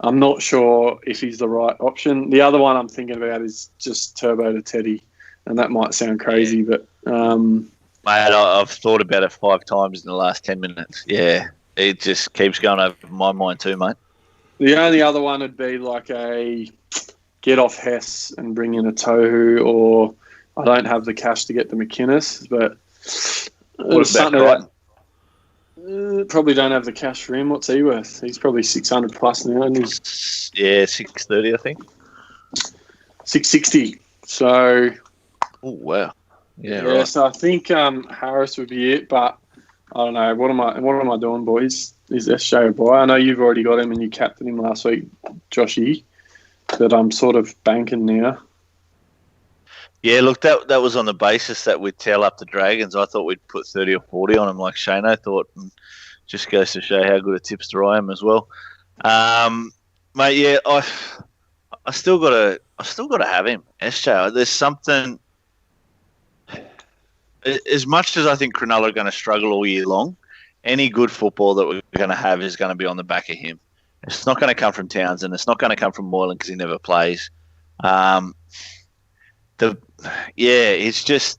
I'm not sure if he's the right option. The other one I'm thinking about is just Turbo to Teddy, and that might sound crazy, but mate, I've thought about it 5 times in the last 10 minutes. Yeah, it just keeps going over my mind too, mate. The only other one would be like a get off Hess and bring in a Tohu, or I don't have the cash to get the McInnes, but what about Crichton? Probably don't have the cash for him. What's he worth? He's probably 600 plus now, isn't he? Yeah, 630, I think. 660. So, oh wow. Yeah. Right. So I think Harris would be it, but I don't know. What am I doing, boys? Is SJ a buy? I know you've already got him and you captained him last week, Joshy, but I'm sort of banking now. Yeah, look, that was on the basis that we'd tail up the Dragons. I thought we'd put 30 or 40 on them like Shano thought. And just goes to show how good a tipster I am as well. Mate, yeah, I still gotta have him. SJ, there's something. As much as I think Cronulla are going to struggle all year long, any good football that we're going to have is going to be on the back of him. It's not going to come from Townsend. It's not going to come from Moylan because he never plays. It's just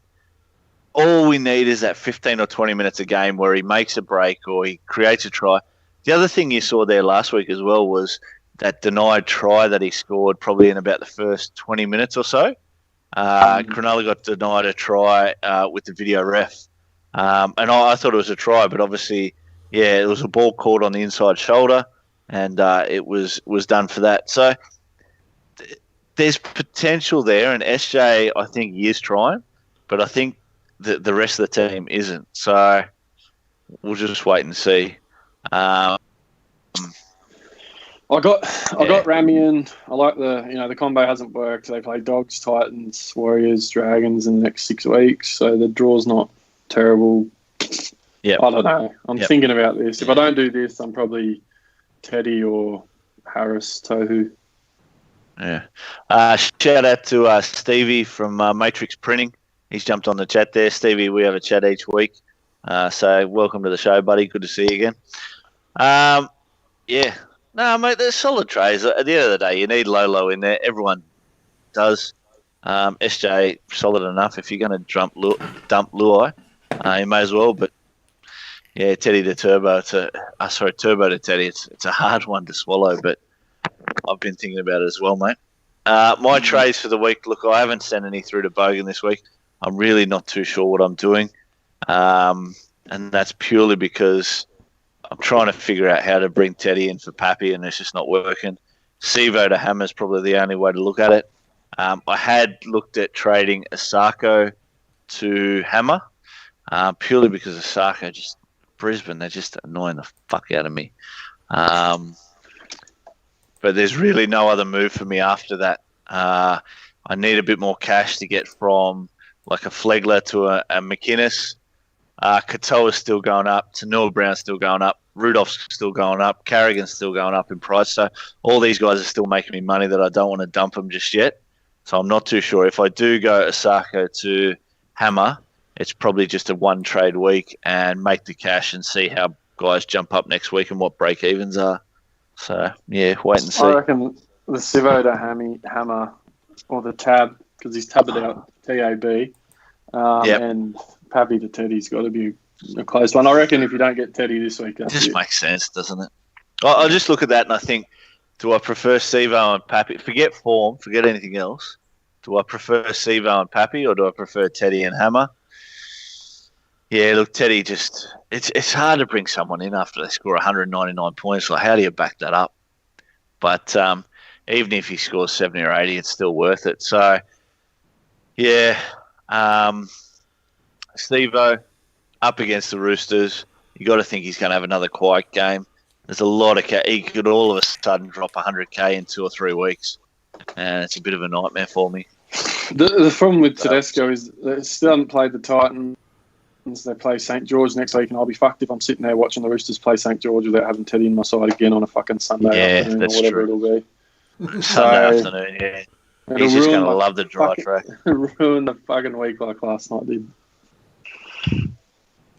all we need is that 15 or 20 minutes a game where he makes a break or he creates a try. The other thing you saw there last week as well was that denied try that he scored probably in about the first 20 minutes or so. Cronulla got denied a try with the video ref. And I thought it was a try, but obviously, yeah, it was a ball caught on the inside shoulder and it was done for that. So there's potential there, and SJ, I think, he is trying, but I think the rest of the team isn't. So we'll just wait and see. I got Ramian. I like the combo hasn't worked. They play Dogs, Titans, Warriors, Dragons in the next 6 weeks, so the draw's not terrible. Yeah, I don't know. I'm thinking about this. If I don't do this, I'm probably Teddy or Harris, Tohu. Yeah. Shout out to Stevie from Matrix Printing. He's jumped on the chat there. Stevie, we have a chat each week. So welcome to the show, buddy. Good to see you again. Yeah. No, mate, they're solid trays. At the end of the day, you need Lolo in there. Everyone does. SJ, solid enough. If you're going to dump Luai, you may as well. But, yeah, Teddy to Turbo Turbo to Teddy. It's a hard one to swallow, but I've been thinking about it as well, mate. My trays for the week, look, I haven't sent any through to Bogan this week. I'm really not too sure what I'm doing. And that's purely because I'm trying to figure out how to bring Teddy in for Pappy, and it's just not working. Sevo to Hammer is probably the only way to look at it. I had looked at trading Asako to Hammer, purely because Asako, just Brisbane, they're just annoying the fuck out of me. But there's really no other move for me after that. I need a bit more cash to get from like a Flegler to a McInnes. Katoa's still going up. Tanua Brown's still going up. Rudolph's still going up. Carrigan's still going up in price. So all these guys are still making me money that I don't want to dump them just yet. So I'm not too sure. If I do go Asako to Hammer, it's probably just a one trade week and make the cash and see how guys jump up next week and what break evens are. So, yeah, wait and see. I reckon the Sivo to Hammer or the Tab, because he's tabbed out TAB, and Pappy to Teddy's got to be a close one. I reckon if you don't get Teddy this week, that's it. Just makes sense, doesn't it? I just look at that and I think, do I prefer Sivo and Pappy? Forget form, forget anything else. Do I prefer Sivo and Pappy or do I prefer Teddy and Hammer? Yeah, look, Teddy just... It's hard to bring someone in after they score 199 points. Like, how do you back that up? But even if he scores 70 or 80, it's still worth it. So, yeah, Stevo up against the Roosters. You got to think he's going to have another quiet game. There's a lot of... He could all of a sudden drop 100K in 2 or 3 weeks. And it's a bit of a nightmare for me. The problem with Tedesco is they still haven't played the Titans. They play St. George next week, and I'll be fucked if I'm sitting there watching the Roosters play St. George without having Teddy in my side again on a fucking Sunday afternoon or whatever it'll be. Sunday afternoon, yeah. He's just going to love the dry track. Ruin the fucking week like last night did.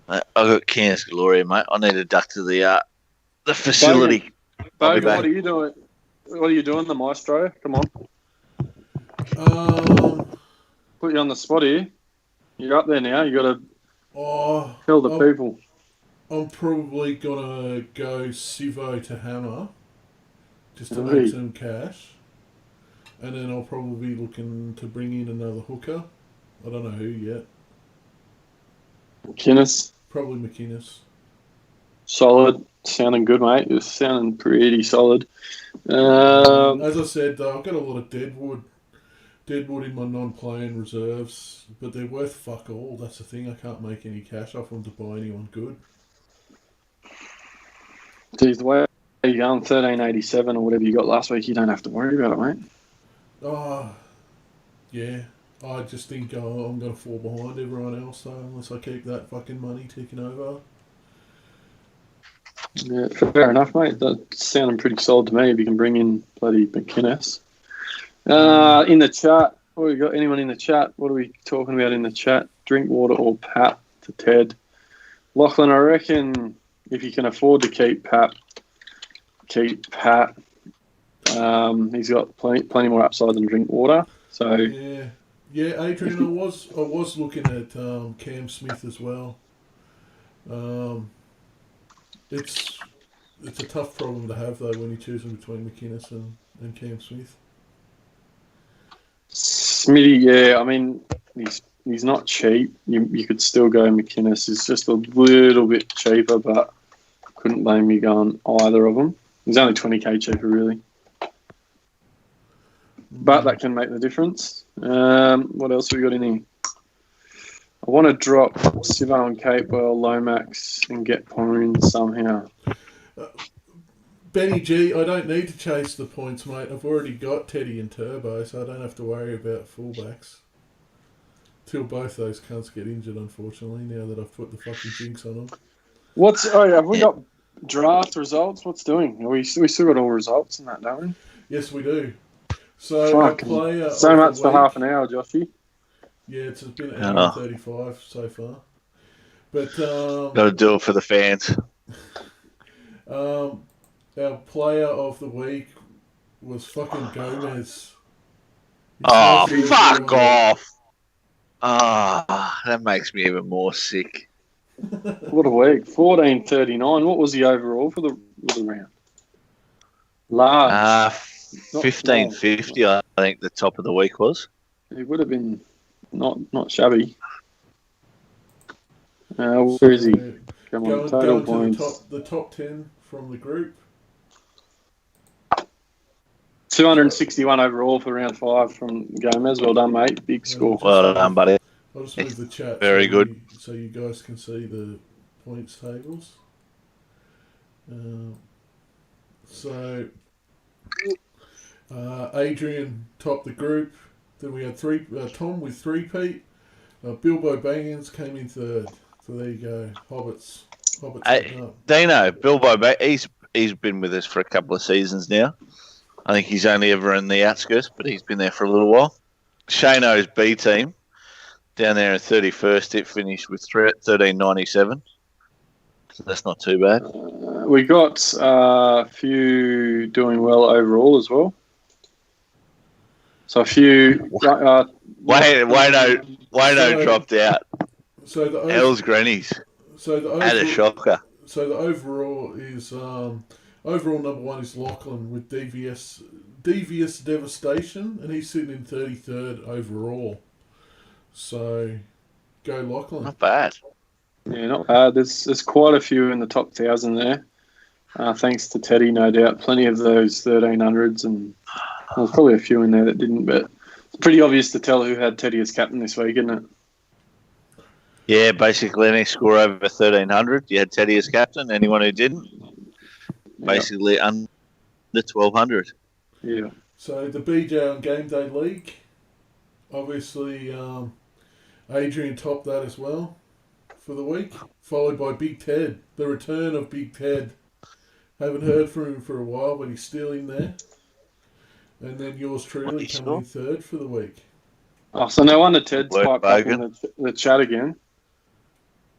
Mate, I got Canis Gloria, mate. I need to duck to the facility. Bogan, what are you doing? What are you doing, the maestro? Come on. Put you on the spot here. You're up there now. You got to tell the people. I'm probably gonna go Sivo to Hammer, just to make some cash, and then I'll probably be looking to bring in another hooker. I don't know who yet. McInnes. Probably McInnes. Solid. Sounding good, mate. You're sounding pretty solid. As I said, though, I've got a lot of deadwood in my non-playing reserves, but they're worth fuck all. That's the thing. I can't make any cash off them to buy anyone good. Geez, the way you're going, 1387 or whatever you got last week, you don't have to worry about it, mate. Yeah. I just think I'm going to fall behind everyone else, though, unless I keep that fucking money ticking over. Yeah, fair enough, mate. That's sounding pretty solid to me if you can bring in bloody McInnes. In the chat, what we got? Anyone in the chat? What are we talking about in the chat? Drinkwater or Pat to Ted? Lachlan, I reckon if you can afford to keep Pat. He's got plenty more upside than Drinkwater. So yeah, Adrian, I was looking at Cam Smith as well. It's a tough problem to have though when you're choosing between McInnes and Cam Smith. Smitty, yeah, I mean he's not cheap. You could still go McInnes. He's just a little bit cheaper, but couldn't blame you going either of them. He's only 20k cheaper, really. But that can make the difference. What else have we got in here? I want to drop Sivo and Capewell, Lomax, and get Poon somehow. Benny G, I don't need to chase the points, mate. I've already got Teddy and Turbo, so I don't have to worry about fullbacks. Till both those cunts get injured, unfortunately, now that I've put the fucking jinx on them. Have we got draft results? What's doing? We still got all results in that, don't we? Yes, we do. So, player so much for half an hour, Joshy. Yeah, it's been an hour 35 so far. But got to do it for the fans. Our player of the week was fucking Gomez. Fuck off! That makes me even more sick. What a week. 14.39. What was the overall for the round? Large. 15.50, I think the top of the week was. It would have been not shabby. Where is he? Come on, total points. The top 10 from the group. 261 overall for round 5 from Gomez. Well done, mate. Big score. Well done, buddy. I'll just move the chat Very good. So you guys can see the points tables. Adrian topped the group. Then we had Tom with 3-peat. Bilbo Bangans came in 3rd. So there you go. Hobbits. Dino, Bilbo, he's been with us for a couple of seasons now. I think he's only ever in the outskirts, but he's been there for a little while. Shano's B team down there in 31st, it finished with 13.97. So that's not too bad. We got a few doing well overall as well. So a few. Wayno dropped out. So the L's Grannies. Had a shocker. So the overall is overall number 1 is Lachlan with Devious Devastation, and he's sitting in 33rd overall. So go Lachlan. Not bad. Yeah, not bad. There's quite a few in the top 1,000 there. Thanks to Teddy, no doubt. Plenty of those 1300s, and there's probably a few in there that didn't, but it's pretty obvious to tell who had Teddy as captain this week, isn't it? Yeah, basically any score over 1,300, you had Teddy as captain. Anyone who didn't, basically under 1,200. Yeah. So the BJ on Game Day League, obviously Adrian topped that as well for the week, followed by Big Ted, the return of Big Ted. Haven't heard from him for a while, but he's still in there. And then yours truly coming in third for the week. Oh, so no wonder Ted's Work, piped up in the chat again.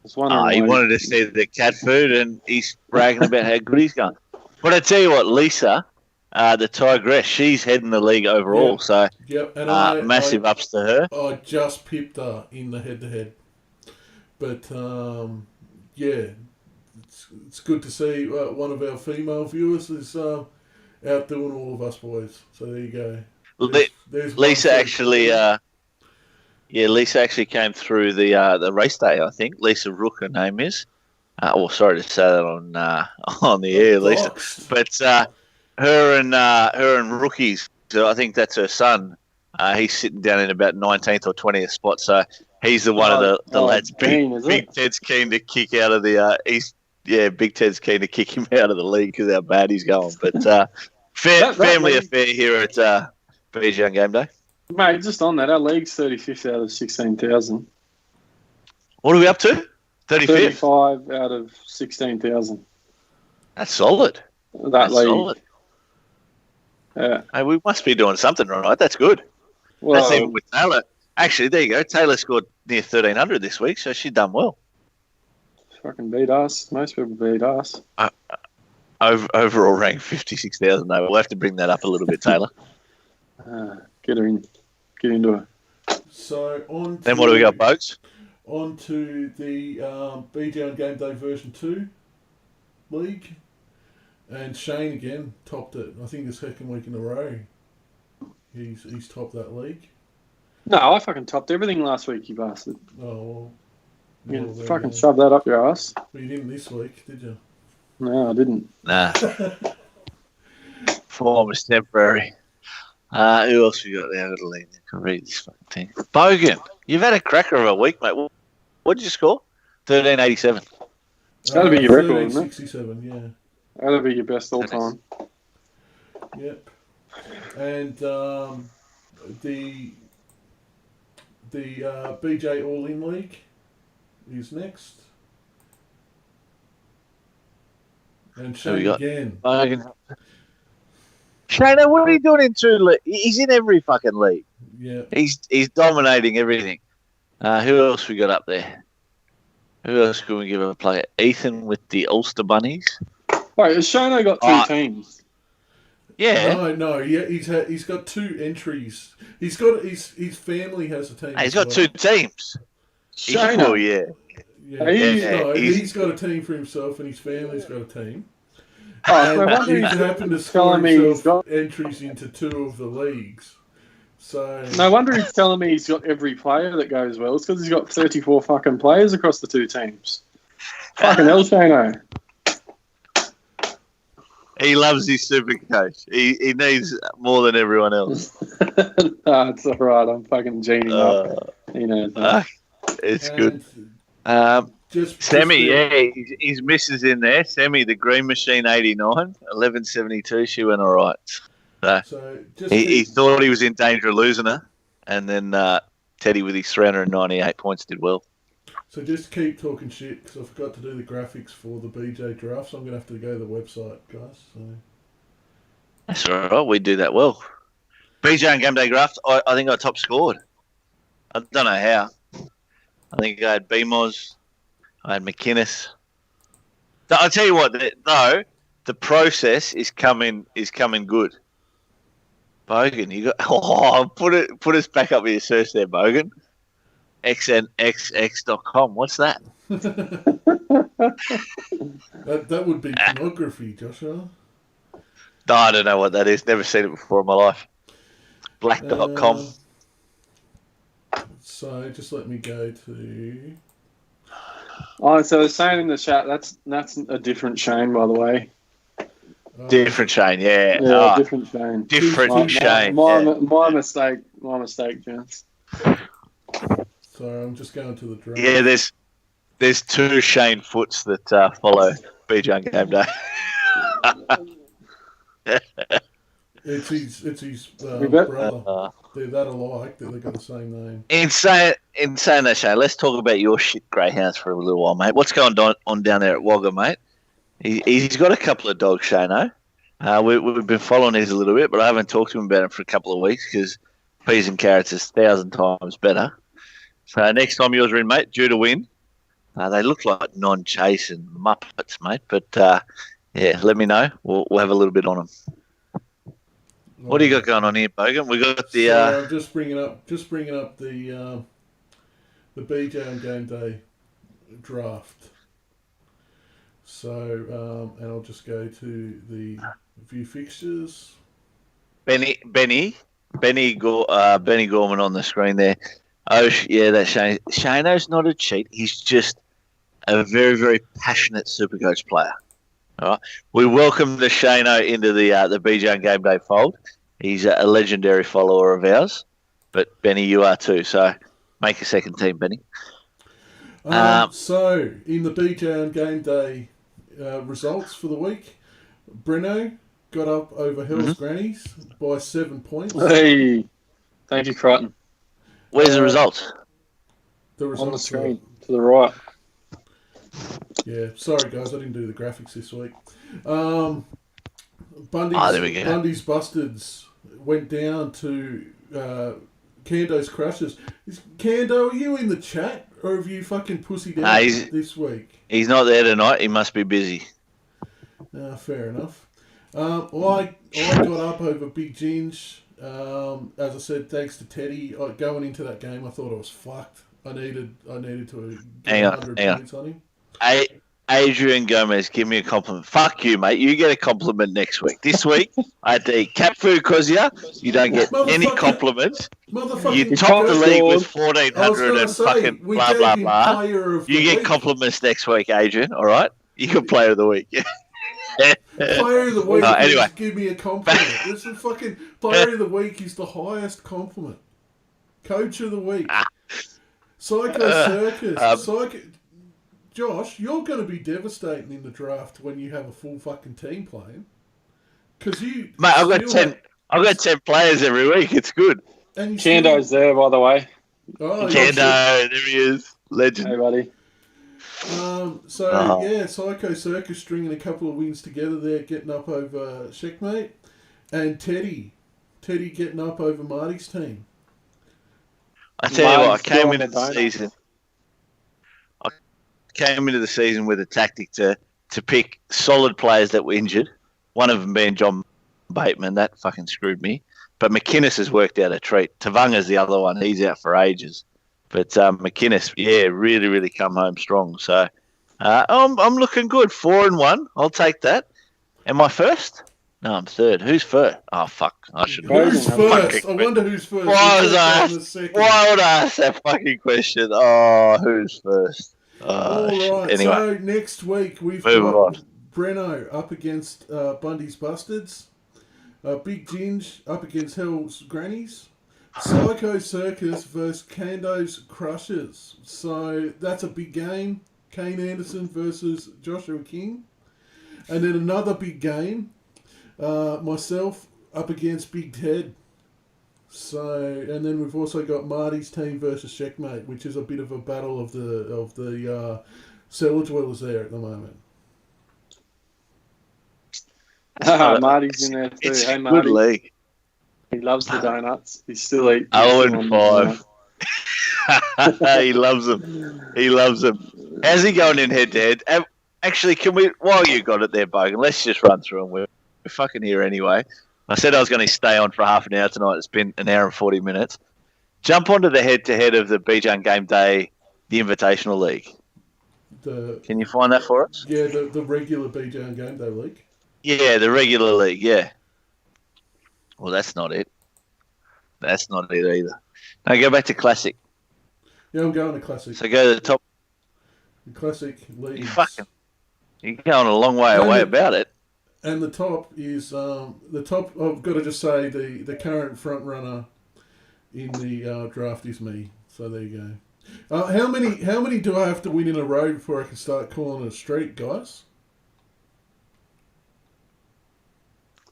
He wanted to see the cat food, and he's bragging about how good he's going. But I tell you what, Lisa, the Tigress, she's heading the league overall. And massive ups to her. I just pipped her in the head-to-head. But, it's good to see one of our female viewers is outdoing all of us boys. So there you go. There's Lisa actually... Lisa actually came through the race day, I think. Lisa Rook, her name is. Sorry to say that on the air, Lisa. But her and Rookies, so I think that's her son. He's sitting down in about 19th or 20th spot. So he's the one of the lads. Big Ted's keen to kick out of the Big Ted's keen to kick him out of the league because how bad he's going. But family affair here at BG on Game Day. Mate, just on that, our league's 35th out of 16,000. What are we up to? 35th? 35 out of 16,000. That's solid. That's league. Solid. Yeah. Hey, we must be doing something right. That's good. Well, that's even with Taylor. Actually, there you go. Taylor scored near 1,300 this week, so she's done well. Fucking beat us. Most people beat us. Overall rank 56,000, though. We'll have to bring that up a little bit, Taylor. Get her in. Get into her. So then what do we got, Bogues? On to the BG on Game Day version 2 league. And Shane again topped it. I think the second week in a row. He's topped that league. No, I fucking topped everything last week, you bastard. Oh, well. You fucking shove that up your ass. But you didn't this week, did you? No, I didn't. Nah. Form was temporary. Who else we got there? I've got to leave. I can read this fucking thing. Bogan, you've had a cracker of a week, mate. What did you score? 1387. That'll be your record, isn't it? 67, yeah. That'll be your best all time. Yep. And the BJ All In League is next. And Shane again. Shane, what are you doing in 2 leagues? He's in every fucking league. Yeah. He's dominating everything. Who else we got up there? Who else can we give a play? Ethan with the Ulster Bunnies. Wait, has Shane got 2 teams? Yeah. No. Yeah, he's got 2 entries. He's got his family has a team. He's got 2 teams. Shane, he's got a team for himself, and his family's got a team. Oh, and he happened to score himself entries into 2 of the leagues. So no wonder he's telling me he's got every player that goes well. It's because he's got 34 fucking players across the 2 teams. Fucking hell, Shano. He loves his Supercoach. He needs more than everyone else. It's all right. I'm fucking gening up. You know that. It's good. Sammy, his missus in there. Sammy, the Green Machine 89, 1172. She went all right. So he thought he was in danger of losing her, and then Teddy with his 398 points did well. So just keep talking shit because I forgot to do the graphics for the BJ draft, so I'm going to have to go to the website, guys. So. That's all right. We do that well. BJ and Game Day draft, I think I top scored. I don't know how. I think I had BMOS. I had McInnes. I'll tell you what, though, the process is coming good. Bogan, you got put us back up with your search there, Bogan. xnxx.com. What's that? that would be pornography, Joshua. No, I don't know what that is. Never seen it before in my life. Black.com. So just let me go to. Oh, so they're saying in the chat that's a different Shane, by the way. Different Shane, yeah. Yeah, different Shane. Different Shane. My mistake. My mistake, gents. So I'm just going to the draft. Yeah, there's 2 Shane Foots that follow BJ on Game Day. It's his brother. They're that alike that they've got the same name. In saying that, Shane, let's talk about your shit greyhounds for a little while, mate. What's going on down there at Wagga, mate? He's got a couple of dogs, Shano. We've been following these a little bit, but I haven't talked to him about it for a couple of weeks because peas and carrots is 1,000 times better. So next time yours are in, mate, due to win. They look like non-chasing muppets, mate. But yeah, let me know. We'll have a little bit on them. What do you got going on here, Bogan? We got the. So I'm just bringing up the BJ on game day draft. So and I'll just go to the view fixtures. Benny Gorman on the screen there. Oh yeah, that's Shane. Shano's not a cheat. He's just a very, very passionate Supercoach player. All right, we welcome the Shano into the BJ on game day fold. He's a legendary follower of ours, but Benny, you are too. So make a second team, Benny. So in the BJ on game day results for the week, Breno got up over Hell's Grannies by 7 points. Hey, thank you, Crichton. Where's the results? The results on the screen to the right. Yeah, sorry guys, I didn't do the graphics this week. There we go. Bundy's Bustards went down to Kando's Crushes. Kando, are you in the chat or have you fucking pussied out this week? He's not there tonight. He must be busy. Fair enough. I got up over Big Ginge. As I said, thanks to Teddy. Going into that game, I thought I was fucked. I needed to get 100 points on him. Adrian Gomez, give me a compliment. Fuck you, mate. You get a compliment next week. This week, I had to eat cat food because you don't get any compliments. You top the league with 1,400 and fucking blah, blah, blah. You get compliments next week, Adrian, all right? You can player of the week. Player of the week anyway. Give me a compliment. This is fucking player of the week is the highest compliment. Coach of the week. Psycho Circus. Josh, you're going to be devastating in the draft when you have a full fucking team playing. Because you... Mate, I've got 10 players every week. It's good. And Kando's there, by the way. Oh, Kando, there he is. Legend. Hey, buddy. Yeah, Psycho Circus stringing a couple of wins together there, getting up over Checkmate. And Teddy getting up over Marty's team. I tell you what, I came into the season with a tactic to pick solid players that were injured. One of them being John Bateman. That fucking screwed me. But McInnes has worked out a treat. Tavanga's the other one. He's out for ages. But McInnes, really, really come home strong. So I'm looking good. 4-1. I'll take that. Am I first? No, I'm third. Who's first? Oh, fuck. I should know. Who's first? I wonder who's first. Why would I ask that fucking question? Oh, who's first? All right. Anyway. So next week we've got Breno up against Bundy's Bustards. Big Ginge up against Hell's Grannies. Psycho Circus versus Kando's Crushers. So that's a big game. Kane Anderson versus Joshua King. And then another big game. Myself up against Big Ted. So, and then we've also got Marty's team versus Checkmate, which is a bit of a battle of the cellar dwellers there at the moment. Marty's in there too. It's hey, a Marty. good league. He loves the donuts. He still eats. 0-5. He loves them. He loves them. How's he going in head-to-head? Actually, can we, while you got it there, Bogan, let's just run through them. We're fucking here anyway. I said I was going to stay on for half an hour tonight. It's been an hour and 40 minutes. Jump onto the head-to-head of the BJ on Game Day, the Invitational League. Can you find that for us? Yeah, the regular BJ on Game Day League. Yeah, the regular league, yeah. Well, that's not it. That's not it either. Now go back to Classic. Yeah, I'm going to Classic. So go to the top. The Classic League. You're going a long way away about it. And the top is I've got to just say the current front runner in the draft is me. So there you go. How many do I have to win in a row before I can start calling it a streak, guys?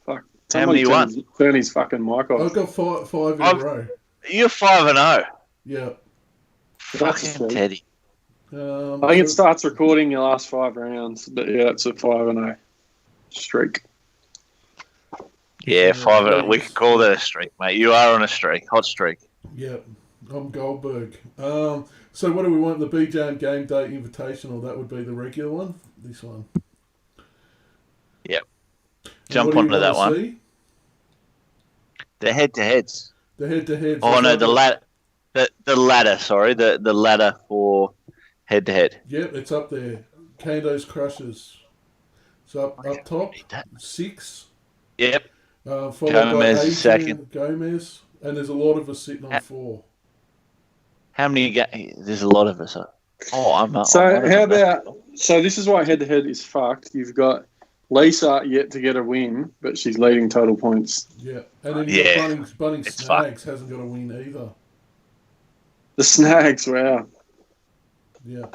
Fuck. How many you won? Turn his fucking mic off. I've got five in a row. You're 5-0. Yeah. Fucking Teddy. I think it starts recording your last 5 rounds, but yeah, it's a 5-0 streak. Yeah, 5. We can call that a streak, mate. You are on a streak. Hot streak. Yep. I'm Goldberg. So what do we want? The BJ Game Day Invitational? That would be the regular one. This one. Yep. Jump onto that one. See? The head-to-heads. The head-to-heads. Oh no, the ladder. The ladder. Sorry, the ladder for head-to-head. Yep, it's up there. Kando's Crushers. So up top, 6. Yep. Followed Gomez by Adrian, second. Gomez, and there's a lot of us sitting on 4. How many? There's a lot of us. Oh, I'm. So how about? So this is why head-to-head is fucked. You've got Lisa yet to get a win, but she's leading total points. Yeah, and then you've got Bunnings Snags hasn't got a win either. The Snags, wow. Yeah.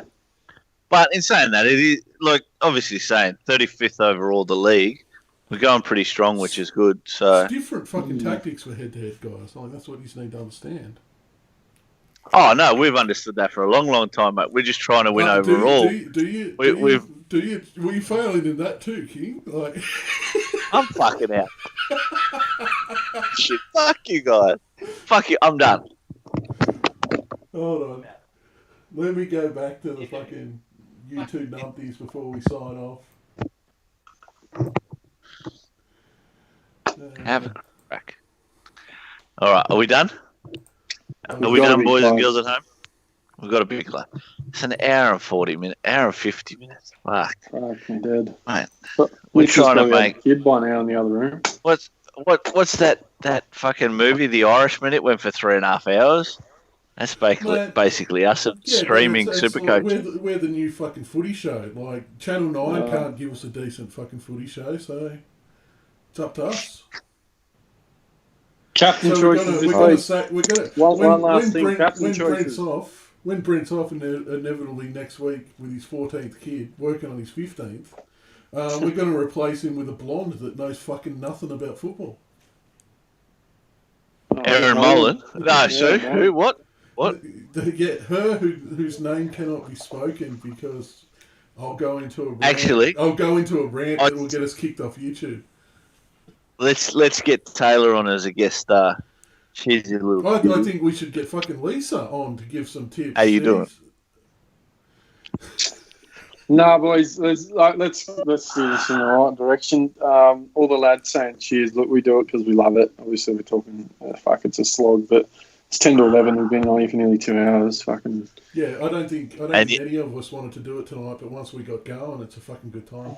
But in saying that, it is like obviously saying 35th overall the league. We're going pretty strong, which is good. So it's different fucking tactics for head-to-head guys. Like that's what you need to understand. Oh no, we've understood that for a long, long time, mate. We're just trying to win overall. Were you failing in that too, King? Like, I'm fucking out. Shit, fuck you guys. Fuck you. I'm done. Hold on. Let me go back to the fucking YouTube numpties before we sign off. Have a crack. All right, are we done? Are we gotta done, be boys and close. girls at home? We've got a big club. It's an hour and 40 minutes, hour and 50 minutes. Fuck, Fuck me dead. mate. But We're Mitchell's trying to probably make. had a kid by now in the other room. What's that fucking movie, The Irishman? It went for 3.5 hours. That's basically us streaming Supercoach. Like we're the new fucking footy show. Like Channel 9 can't give us a decent fucking footy show, so it's up to us. Captain choices. One last thing. Captain choices. When Brent's off inevitably next week with his 14th kid, working on his 15th, we're going to replace him with a blonde that knows fucking nothing about football. Aaron Mullen? No, Sue? Who? What? Yeah, her whose name cannot be spoken because I'll go into a rant. Actually, I'll go into a rant that will get us kicked off YouTube. Let's get Taylor on as a guest star. She's a little. I think we should get fucking Lisa on to give some tips. How you doing? Nah, boys, let's do this in the right direction. All the lads saying cheers. Look, we do it because we love it. Obviously, we're talking fuck, it's a slog, but it's 10 to 11. We've been on here for nearly 2 hours. Fucking. Yeah, I don't think any of us wanted to do it tonight, but once we got going, it's a fucking good time.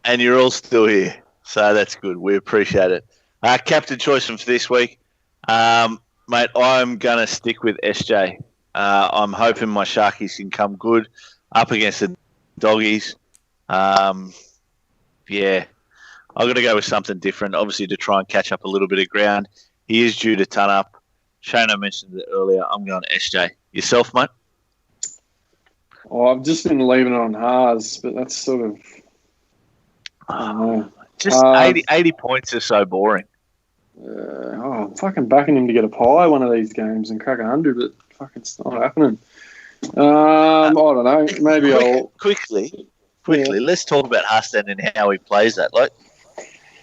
And you're all still here, so that's good. We appreciate it. Captain choice for this week, mate. I'm gonna stick with SJ. I'm hoping my Sharkies can come good up against the Doggies. Yeah, I've got to go with something different, obviously, to try and catch up a little bit of ground. He is due to ton up. Shano mentioned it earlier. I'm going SJ. Yourself, mate? Oh, I've just been leaving it on Haas, but that's sort of... I don't know. Just 80 points is so boring. I'm fucking backing him to get a pie one of these games and crack 100, but fucking it's not happening. I don't know. Maybe Quickly, let's talk about Huston and how he plays that. Like,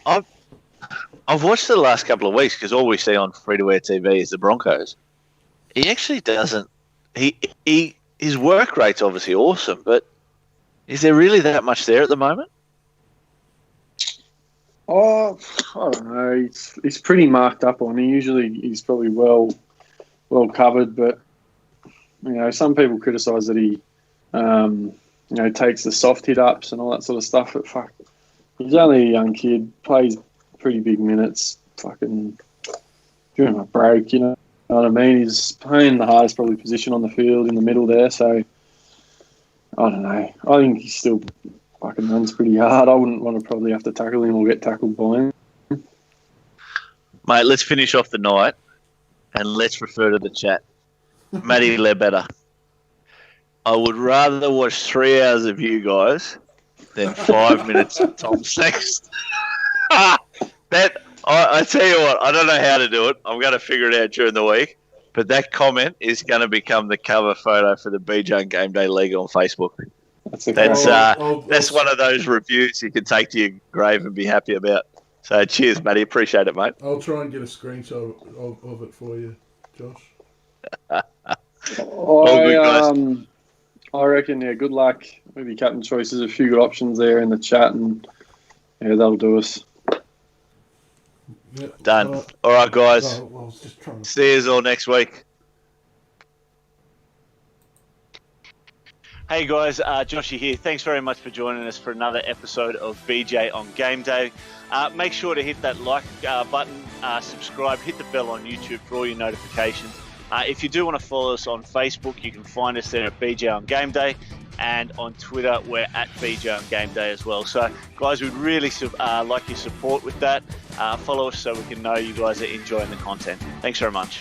I've watched it the last couple of weeks because all we see on free-to-air TV is the Broncos. He actually doesn't. His work rate's obviously awesome, but is there really that much there at the moment? Oh, I don't know. He's pretty marked up on. He's probably well covered, but you know, some people criticise that he takes the soft hit ups and all that sort of stuff. But fuck, he's only a young kid, plays pretty big minutes. Fucking during a break, you know what I mean. He's playing the hardest probably position on the field in the middle there. So I don't know. I think he still fucking runs pretty hard. I wouldn't want to probably have to tackle him or get tackled by him. Mate, let's finish off the night and let's refer to the chat. Matty Ledbetter. I would rather watch 3 hours of you guys than 5 minutes of Tom Sexton. I tell you what, I don't know how to do it. I'm going to figure it out during the week. But that comment is going to become the cover photo for the BJ Game Day League on Facebook. That's one of those reviews you can take to your grave and be happy about. So cheers, Matty. Appreciate it, mate. I'll try and get a screenshot of it for you, Josh. I reckon, good luck with your captain choices. A few good options there in the chat, and that'll do us. Yeah. Done. All right, guys. I was just trying to... See you all next week. Hey guys, Joshy here. Thanks very much for joining us for another episode of BJ on Game Day. Make sure to hit that like button, subscribe, hit the bell on YouTube for all your notifications. If you do want to follow us on Facebook, you can find us there at BJ on Game Day, and on Twitter we're at BJ on Game Day as well. So guys, we'd really like your support with that. Follow us so we can know you guys are enjoying the content. Thanks very much.